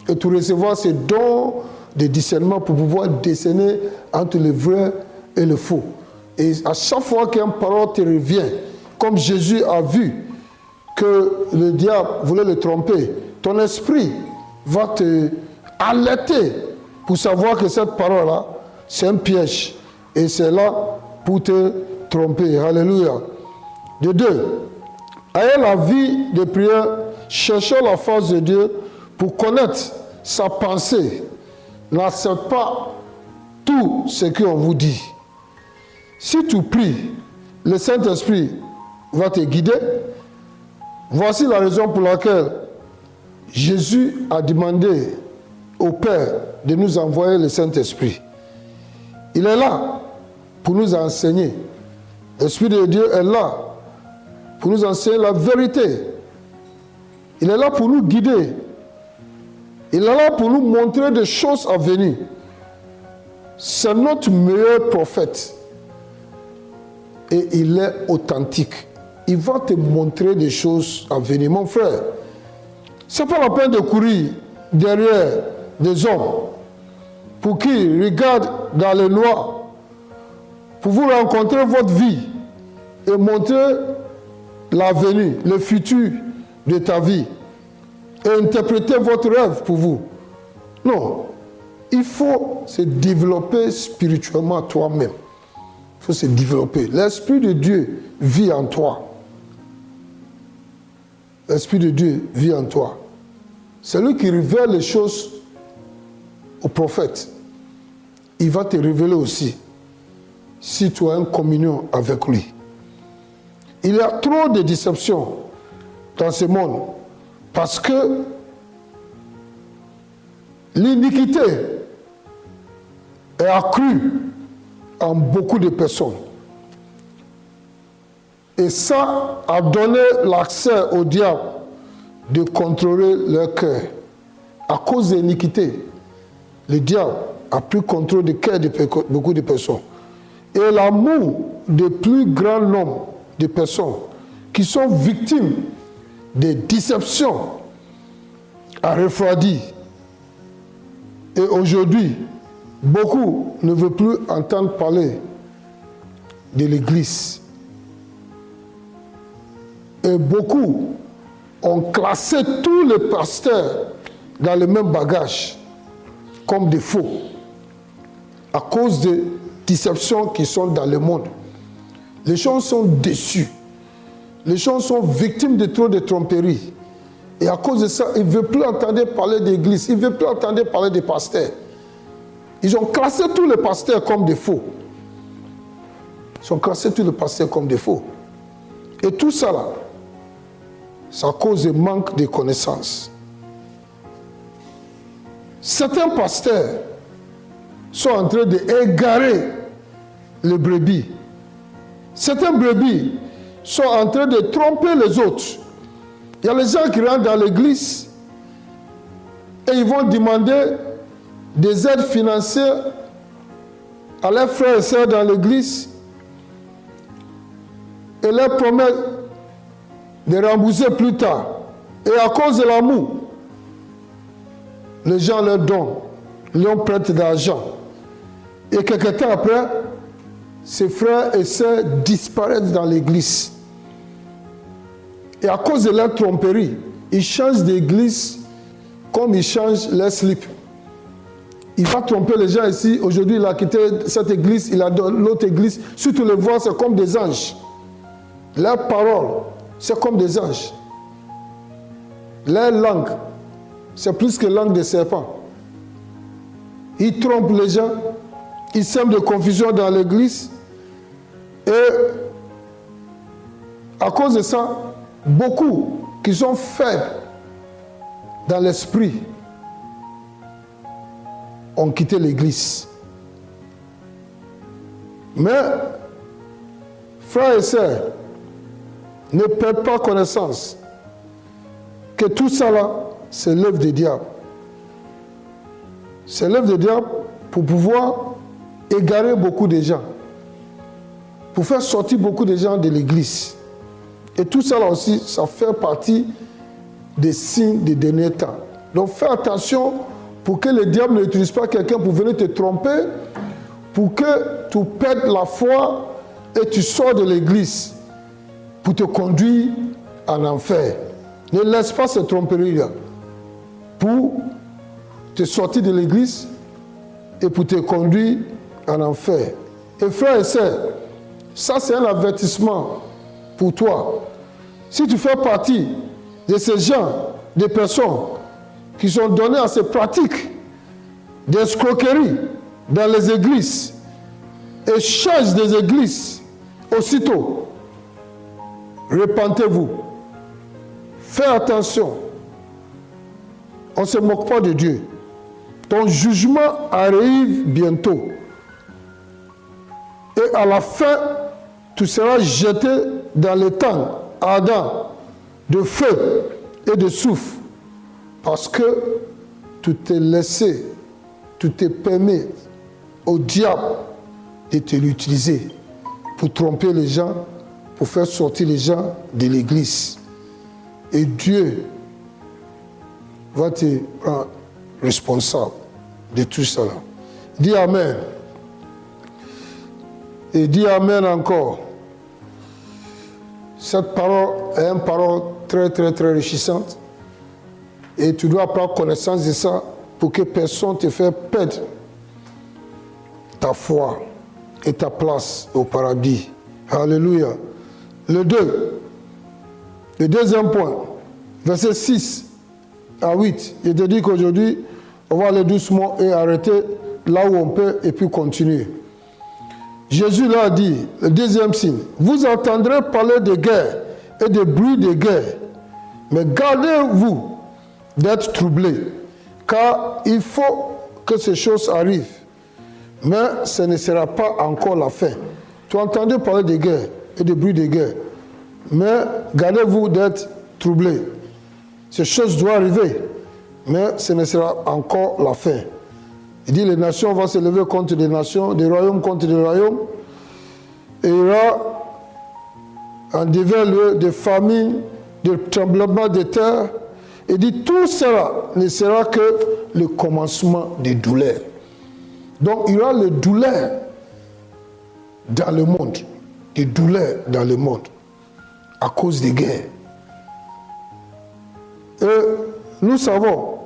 Et tu recevras ces dons de discernement pour pouvoir discerner entre le vrai et le faux. Et à chaque fois qu'une parole te revient, comme Jésus a vu que le diable voulait le tromper, ton esprit va te alerter pour savoir que cette parole-là, c'est un piège. Et c'est là pour te tromper. Alléluia. De deux, ayez la vie de prière, cherchez la force de Dieu pour connaître sa pensée. N'accepte pas tout ce qu'on vous dit. Si tu pries, le Saint-Esprit va te guider. Voici la raison pour laquelle Jésus a demandé au Père de nous envoyer le Saint-Esprit. Il est là pour nous enseigner. L'Esprit de Dieu est là pour nous enseigner la vérité. Il est là pour nous guider. Il est là pour nous montrer des choses à venir. C'est notre meilleur prophète. et il est authentique. Il va te montrer des choses à venir. Mon frère, ce n'est pas la peine de courir derrière des hommes pour qu'ils regardent dans les lois, pour vous rencontrer votre vie et montrer l'avenir, le futur de ta vie et interpréter votre rêve pour vous. Non, il faut se développer spirituellement toi-même. Il faut se développer. L'Esprit de Dieu vit en toi. L'Esprit de Dieu vit en toi. C'est lui qui révèle les choses au prophète. Il va te révéler aussi si tu as une communion avec lui. Il y a trop de déceptions dans ce monde parce que l'iniquité est accrue en beaucoup de personnes. Et ça a donné l'accès au diable de contrôler leur cœur. À cause de l'iniquité, le diable a pris contrôle du cœur de beaucoup de personnes. Et l'amour de plus grand nombre de personnes qui sont victimes de déceptions a refroidi. Et aujourd'hui, beaucoup ne veulent plus entendre parler de l'Église. Et beaucoup ont classé tous les pasteurs dans le même bagage, comme des faux, à cause des déceptions qui sont dans le monde. Les gens sont déçus. Les gens sont victimes de trop de tromperies. Et à cause de ça, ils ne veulent plus entendre parler d'église. Ils ne veulent plus entendre parler des pasteurs. Ils ont classé tous les pasteurs comme des faux. Ils ont classé tous les pasteurs comme des faux. Et tout ça là, ça cause un manque de connaissances. Certains pasteurs sont en train d'égarer les brebis. Certains brebis sont en train de tromper les autres. Il y a les gens qui rentrent dans l'église et ils vont demander des aides financières à leurs frères et sœurs dans l'église et leur promettent de rembourser plus tard. Et à cause de l'amour, les gens leur donnent, leur prêtent de l'argent. Et quelque temps après, ces frères et sœurs disparaissent dans l'église. Et à cause de leur tromperie, ils changent d'église comme ils changent leur slip. Il va tromper les gens ici. Aujourd'hui, il a quitté cette église, il a donné l'autre église. Si tu les vois, c'est comme des anges. Leurs paroles, c'est comme des anges. Leur langue, c'est plus que langue de serpent. Ils trompent les gens, ils sèment de confusion dans l'église. Et à cause de ça, beaucoup qui sont faibles dans l'esprit ont quitté l'église. Mais, frères et sœurs, ne perdent pas connaissance que tout ça là, c'est l'œuvre du diable. C'est l'œuvre du diable pour pouvoir égarer beaucoup de gens, pour faire sortir beaucoup de gens de l'église. Et tout ça là aussi, ça fait partie des signes des derniers temps. Donc fais attention pour que le diable n'utilise pas quelqu'un pour venir te tromper, pour que tu perdes la foi et tu sors de l'église pour te conduire en enfer. Ne laisse pas cette tromperie-là pour te sortir de l'église et pour te conduire en enfer. Et frères et sœurs, ça c'est un avertissement pour toi. Si tu fais partie de ces gens, des personnes qui sont données à ces pratiques d'escroquerie dans les églises et change des églises aussitôt, repentez-vous. Fais attention. On ne se moque pas de Dieu. Ton jugement arrive bientôt. Et à la fin, tu seras jeté dans le temps ardent de feu et de soufre. Parce que tu t'es laissé, tu t'es permis au diable de te l'utiliser pour tromper les gens, pour faire sortir les gens de l'église. Et Dieu va te rendre responsable de tout cela. Dis Amen. Et dis Amen encore. Cette parole est une parole très, très, très enrichissante. Et tu dois prendre connaissance de ça pour que personne ne te fasse perdre ta foi et ta place au paradis. Alléluia. Le deuxième point, verset 6 à 8. Je te dis qu'aujourd'hui, on va aller doucement et arrêter là où on peut et puis continuer. Jésus leur a dit, le deuxième signe, vous entendrez parler de guerre et de bruit de guerre, mais gardez-vous d'être troublés, car il faut que ces choses arrivent, mais ce ne sera pas encore la fin. Tu entendais parler de guerre et de bruit de guerre, mais gardez-vous d'être troublés. Ces choses doivent arriver, mais ce ne sera encore la fin. Il dit les nations vont se lever contre des nations, des royaumes contre des royaumes, et il y aura en divers lieux des famines, des tremblements de terre. Il dit tout cela ne sera que le commencement des douleurs. Donc il y aura les douleurs dans le monde, des douleurs dans le monde à cause des guerres. Et nous savons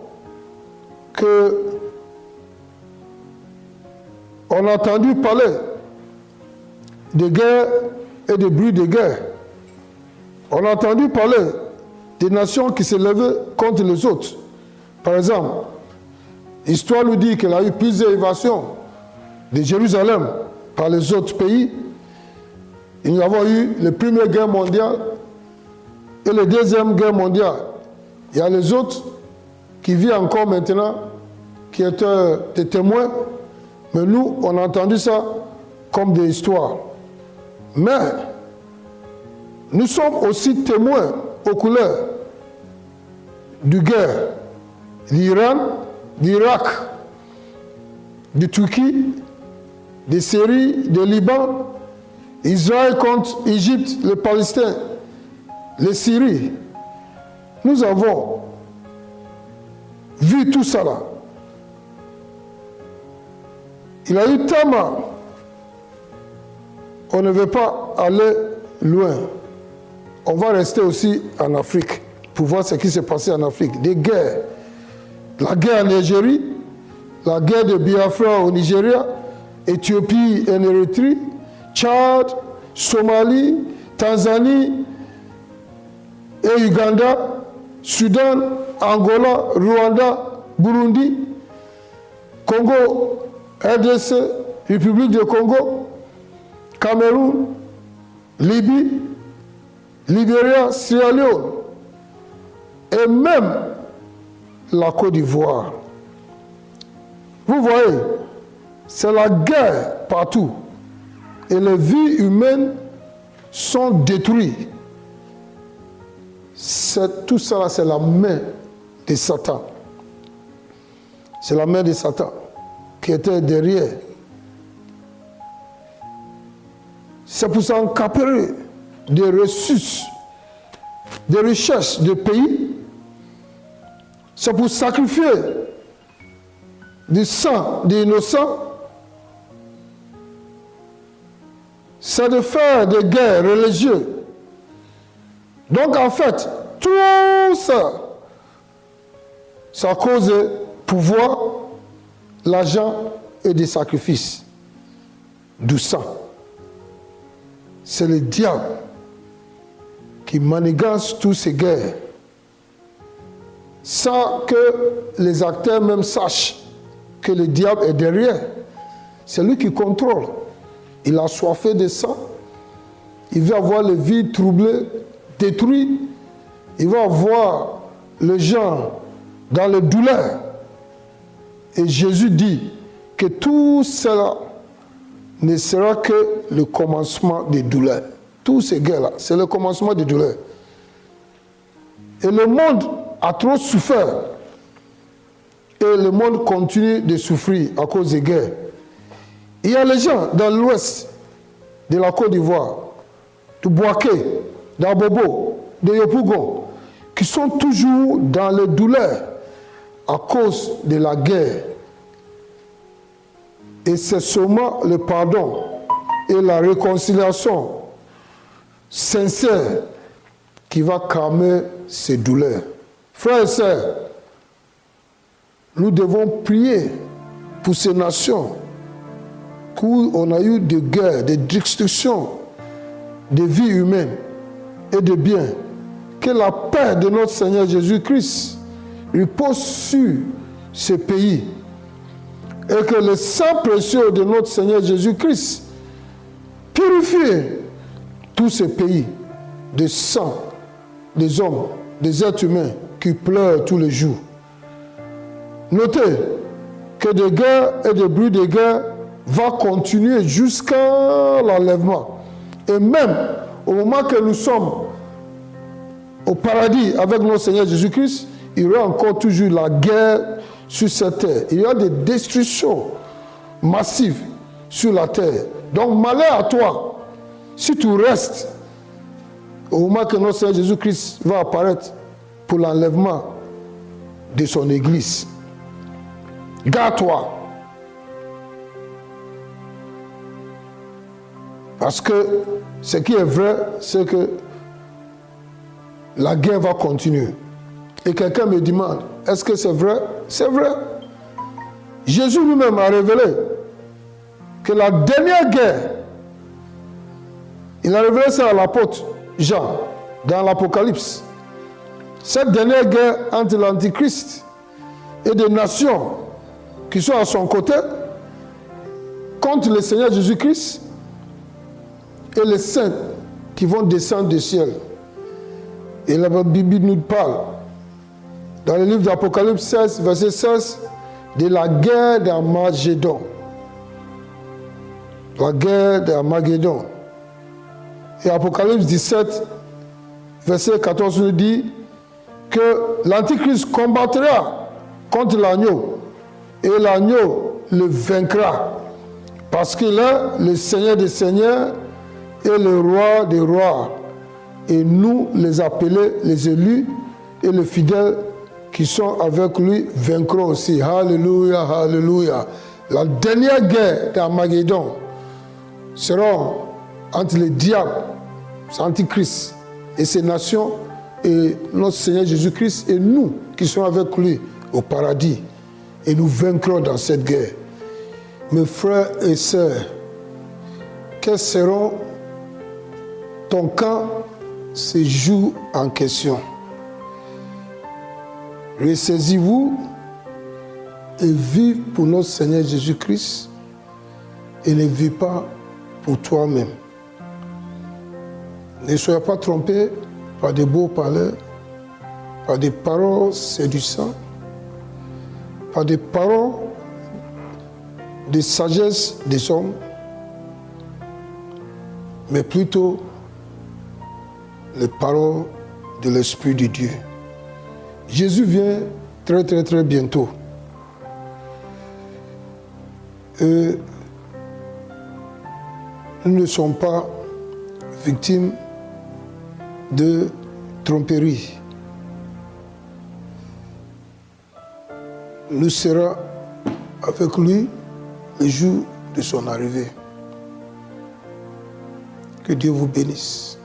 que on a entendu parler de guerre et de bruit de guerre. On a entendu parler des nations qui se levaient contre les autres. Par exemple, l'histoire nous dit qu'il y a eu plusieurs évasions de Jérusalem par les autres pays. Et nous avons eu la Première Guerre mondiale et la Deuxième Guerre mondiale. Il y a les autres qui vivent encore maintenant, qui étaient des témoins. Mais nous, on a entendu ça comme des histoires. Mais nous sommes aussi témoins oculaires de guerre d'Iran, d'Irak, de Turquie, de Syrie, de Liban, Israël contre Égypte, les Palestiniens, les Syries. Nous avons vu tout ça là. Il a eu tellement. On ne veut pas aller loin. On va rester aussi en Afrique pour voir ce qui s'est passé en Afrique. Des guerres. La guerre en Algérie, la guerre de Biafra au Nigeria, Éthiopie et Érythrée, Tchad, Somalie, Tanzanie et Uganda, Soudan, Angola, Rwanda, Burundi, Congo, RDC, République du Congo, Cameroun, Libye, Libéria, Sierra Leone et même la Côte d'Ivoire. Vous voyez, c'est la guerre partout et les vies humaines sont détruites. Tout ça, c'est la main de Satan. C'est la main de Satan qui était derrière. C'est pour s'encaparer des ressources, des richesses de pays. C'est pour sacrifier du sang des innocents. C'est de faire des guerres religieuses. Donc en fait, tout ça, c'est à cause du pouvoir, l'argent et des sacrifices, du sang. C'est le diable qui manigance toutes ces guerres sans que les acteurs même sachent que le diable est derrière. C'est lui qui contrôle. Il a soifé de sang. Il veut avoir les vies troublées, détruites. Il va avoir les gens dans les douleurs. Et Jésus dit que tout cela ne sera que le commencement des douleurs. Tous ces guerres-là, c'est le commencement des douleurs. Et le monde a trop souffert. Et le monde continue de souffrir à cause des guerres. Il y a les gens dans l'ouest de la Côte d'Ivoire, de Boaké, d'Abobo, de Yopougon, qui sont toujours dans les douleurs à cause de la guerre. Et c'est seulement le pardon et la réconciliation sincère qui va calmer ces douleurs. Frères et sœurs, nous devons prier pour ces nations où on a eu des guerres, des destructions de vies humaines et de biens. Que la paix de notre Seigneur Jésus-Christ repose sur ces pays et que le sang précieux de notre Seigneur Jésus-Christ purifie tous ces pays de sang des hommes, des êtres humains qui pleurent tous les jours. Notez que des guerres et des bruits de guerre vont continuer jusqu'à l'enlèvement. Et même au moment que nous sommes au paradis avec notre Seigneur Jésus-Christ, il y aura encore toujours la guerre sur cette terre. Il y aura des destructions massives sur la terre. Donc malheur à toi si tu restes au moment que notre Seigneur Jésus-Christ va apparaître pour l'enlèvement de son Église. Garde-toi. Parce que ce qui est vrai, c'est que la guerre va continuer. Et quelqu'un me demande, est-ce que c'est vrai? C'est vrai. Jésus lui-même a révélé que la dernière guerre, il a révélé ça à l'apôtre Jean, dans l'Apocalypse. Cette dernière guerre entre l'Antichrist et des nations qui sont à son côté, contre le Seigneur Jésus-Christ et les saints qui vont descendre du ciel. Et la Bible nous parle, dans le livre d'Apocalypse 16, verset 16, de la guerre d'Armagédon. La guerre d'Armagédon. Et Apocalypse 17, verset 14 nous dit que l'Antichrist combattra contre l'agneau et l'agneau le vaincra parce qu'il est le Seigneur des seigneurs et le roi des rois. Et nous, les appelés, les élus et les fidèles qui sont avec lui vaincront aussi. Alléluia, alléluia. La dernière guerre d'Armageddon sera entre les diables, Antichrist et ses nations et notre Seigneur Jésus-Christ et nous qui sommes avec lui au paradis. Et nous vaincrons dans cette guerre. Mes frères et sœurs, quels seront ton camp ces jours en question? Ressaisis-vous et vive pour notre Seigneur Jésus-Christ et ne vis pas pour toi-même. Ne soyez pas trompés par des beaux paroles, par des paroles séduisantes, par des paroles de sagesse des hommes, mais plutôt les paroles de l'Esprit de Dieu. Jésus vient très très très bientôt. Et nous ne sommes pas victimes de tromperie. Nous serons avec lui le jour de son arrivée. Que Dieu vous bénisse.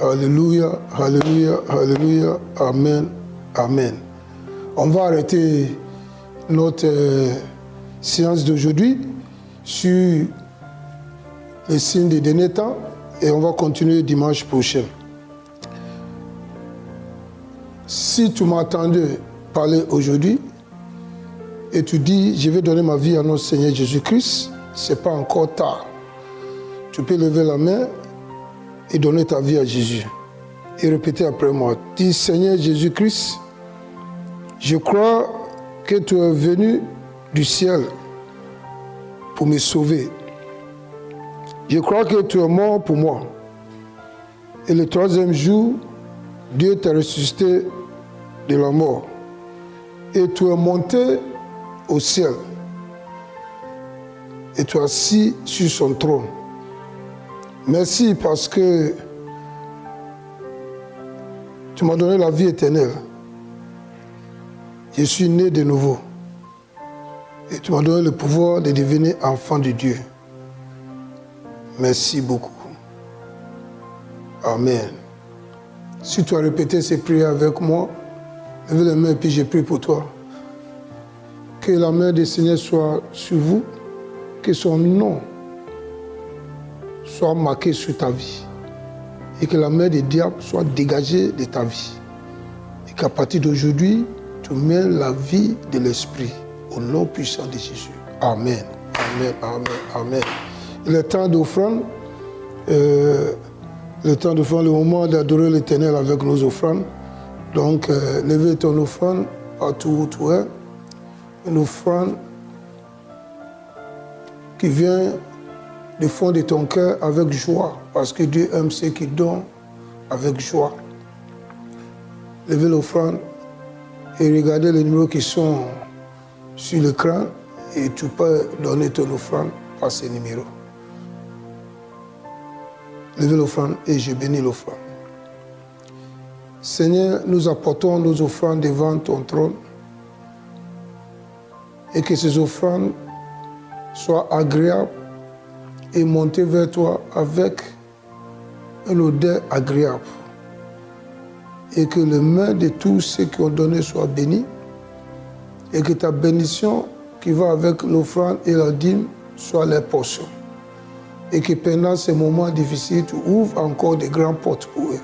Alléluia, alléluia, alléluia, amen, amen. On va arrêter notre séance d'aujourd'hui sur les signes des derniers temps et on va continuer dimanche prochain. Si tu m'entendais parler aujourd'hui et tu dis je vais donner ma vie à notre Seigneur Jésus-Christ, ce n'est pas encore tard. Tu peux lever la main et donner ta vie à Jésus. Et répéter après moi. Dis Seigneur Jésus-Christ, je crois que tu es venu du ciel pour me sauver. Je crois que tu es mort pour moi. Et le troisième jour, Dieu t'a ressuscité de la mort. Et tu es monté au ciel. Et tu es assis sur son trône. Merci parce que tu m'as donné la vie éternelle. Je suis né de nouveau. Et tu m'as donné le pouvoir de devenir enfant de Dieu. Merci beaucoup. Amen. Si tu as répété ces prières avec moi, levez les mains et puis je prie pour toi. Que la main du Seigneur soit sur vous, que son nom soit marqué sur ta vie et que la main du diable soit dégagée de ta vie. Et qu'à partir d'aujourd'hui, tu mènes la vie de l'Esprit au nom puissant de Jésus. Amen. Amen. Amen. Amen. Le temps d'offrande, le moment d'adorer l'Éternel avec nos offrandes. Donc, levez ton offrande partout où tu es. Une offrande qui vient du fond de ton cœur avec joie, parce que Dieu aime ceux qui donnent avec joie. Levez l'offrande et regardez les numéros qui sont sur l'écran et tu peux donner ton offrande par ces numéros. Levez l'offrande et je bénis l'offrande. Seigneur, nous apportons nos offrandes devant ton trône et que ces offrandes soient agréables et montées vers toi avec une odeur agréable. Et que les mains de tous ceux qui ont donné soient bénies et que ta bénédiction qui va avec l'offrande et la dîme soit leur portion. Et que pendant ces moments difficiles, tu ouvres encore de grandes portes pour eux.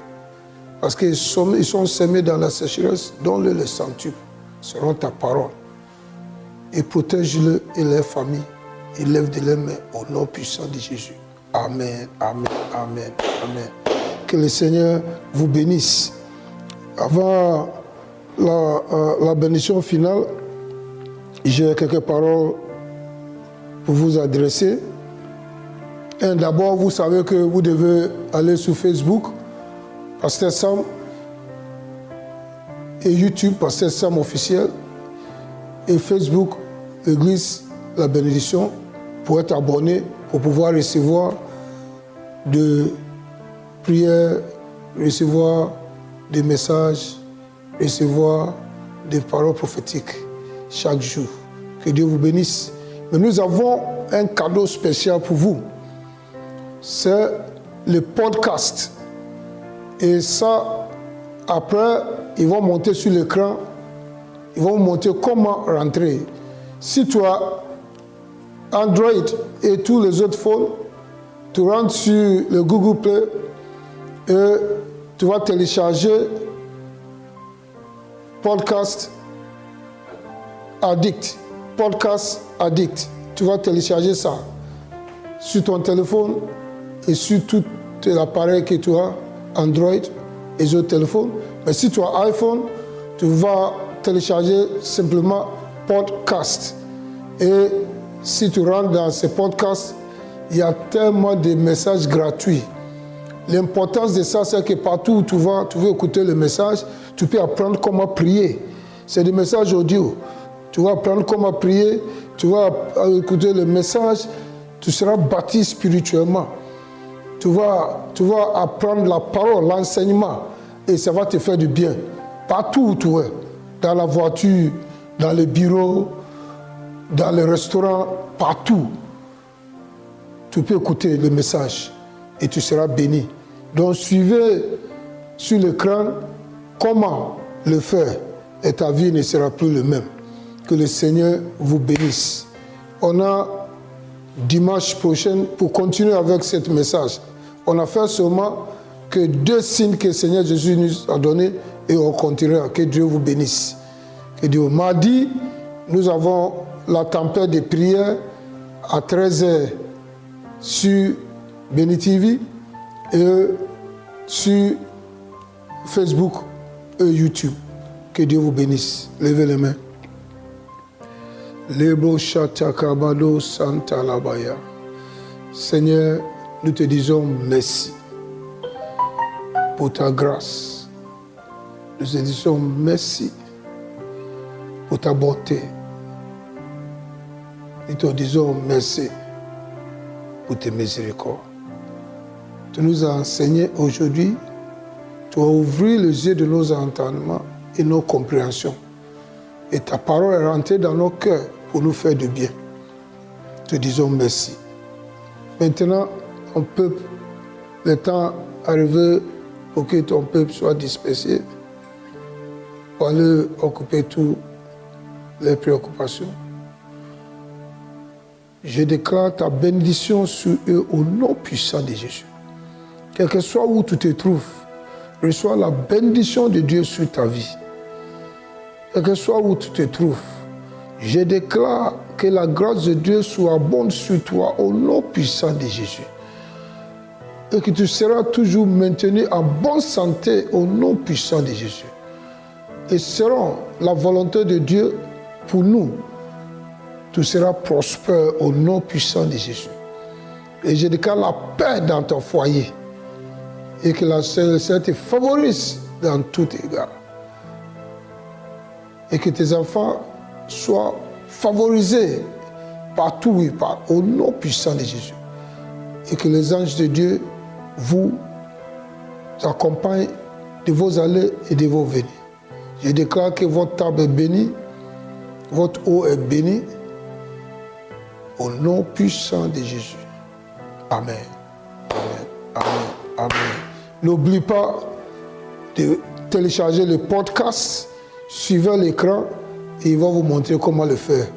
Parce qu'ils sont semés dans la sécheresse, donne-le le centuple, selon ta parole. Et protège-le et leur famille. Et lève de leurs mains au nom puissant de Jésus. Amen, amen, amen, amen. Que le Seigneur vous bénisse. Avant la bénédiction finale, j'ai quelques paroles pour vous adresser. Et d'abord, vous savez que vous devez aller sur Facebook, Pasteur Sam, et YouTube, Pasteur Sam officiel, et Facebook, Église La Bénédiction, pour être abonné, pour pouvoir recevoir des prières, recevoir des messages, recevoir des paroles prophétiques chaque jour. Que Dieu vous bénisse. Mais nous avons un cadeau spécial pour vous. C'est le podcast. Et ça, après, ils vont monter sur l'écran. Ils vont montrer comment rentrer. Si tu as Android et tous les autres phones, tu rentres sur le Google Play et tu vas télécharger Podcast Addict. Podcast Addict. Tu vas télécharger ça sur ton téléphone et sur tout l'appareil que tu as, Android et les autres téléphones. Mais si tu as iPhone, tu vas télécharger simplement Podcast. Et si tu rentres dans ces podcasts, il y a tellement de messages gratuits. L'importance de ça, c'est que partout où tu vas, tu veux écouter le message, tu peux apprendre comment prier. C'est des messages audio. Tu vas apprendre comment prier, tu vas écouter le message, tu seras bâti spirituellement. Tu vas apprendre la parole, l'enseignement, et ça va te faire du bien. Partout où tu es, dans la voiture, dans le bureau, dans le restaurant, partout, tu peux écouter le message et tu seras béni. Donc suivez sur l'écran comment le faire et ta vie ne sera plus le même. Que le Seigneur vous bénisse. On a dimanche prochain pour continuer avec ce message. On a fait seulement que 2 signes que le Seigneur Jésus nous a donnés et on continuera. Que Dieu vous bénisse. Que Dieu. Mardi, nous avons la tempête de prière à 13h sur Béni TV et sur Facebook et YouTube. Que Dieu vous bénisse. Levez les mains. Lebo Shatakabado Santa Labaya. Seigneur, nous te disons merci pour ta grâce. Nous te disons merci pour ta bonté. Nous te disons merci pour tes miséricordes. Tu nous as enseigné aujourd'hui. Tu as ouvert les yeux de nos entendements et nos compréhensions. Et ta parole est rentrée dans nos cœurs pour nous faire du bien. Te disons merci. Maintenant, ton peuple, le temps arrivé pour que ton peuple soit dispersé, pour aller occuper toutes les préoccupations. Je déclare ta bénédiction sur eux au nom puissant de Jésus. Quel que soit où tu te trouves, reçois la bénédiction de Dieu sur ta vie. Quel que soit où tu te trouves, je déclare que la grâce de Dieu soit abonde sur toi au nom puissant de Jésus. Et que tu seras toujours maintenu en bonne santé au nom puissant de Jésus. Et selon la volonté de Dieu pour nous, tu seras prospère au nom puissant de Jésus. Et je déclare la paix dans ton foyer. Et que la Seigneur te favorise dans tout égard. Et que tes enfants soient favorisés partout où ils partent, au nom puissant de Jésus. Et que les anges de Dieu vous accompagnent de vos allées et de vos venues. Je déclare que votre table est bénie, votre eau est bénie, au nom puissant de Jésus. Amen. Amen. Amen. Amen. N'oublie pas de télécharger le podcast, suivez l'écran et il va vous montrer comment le faire.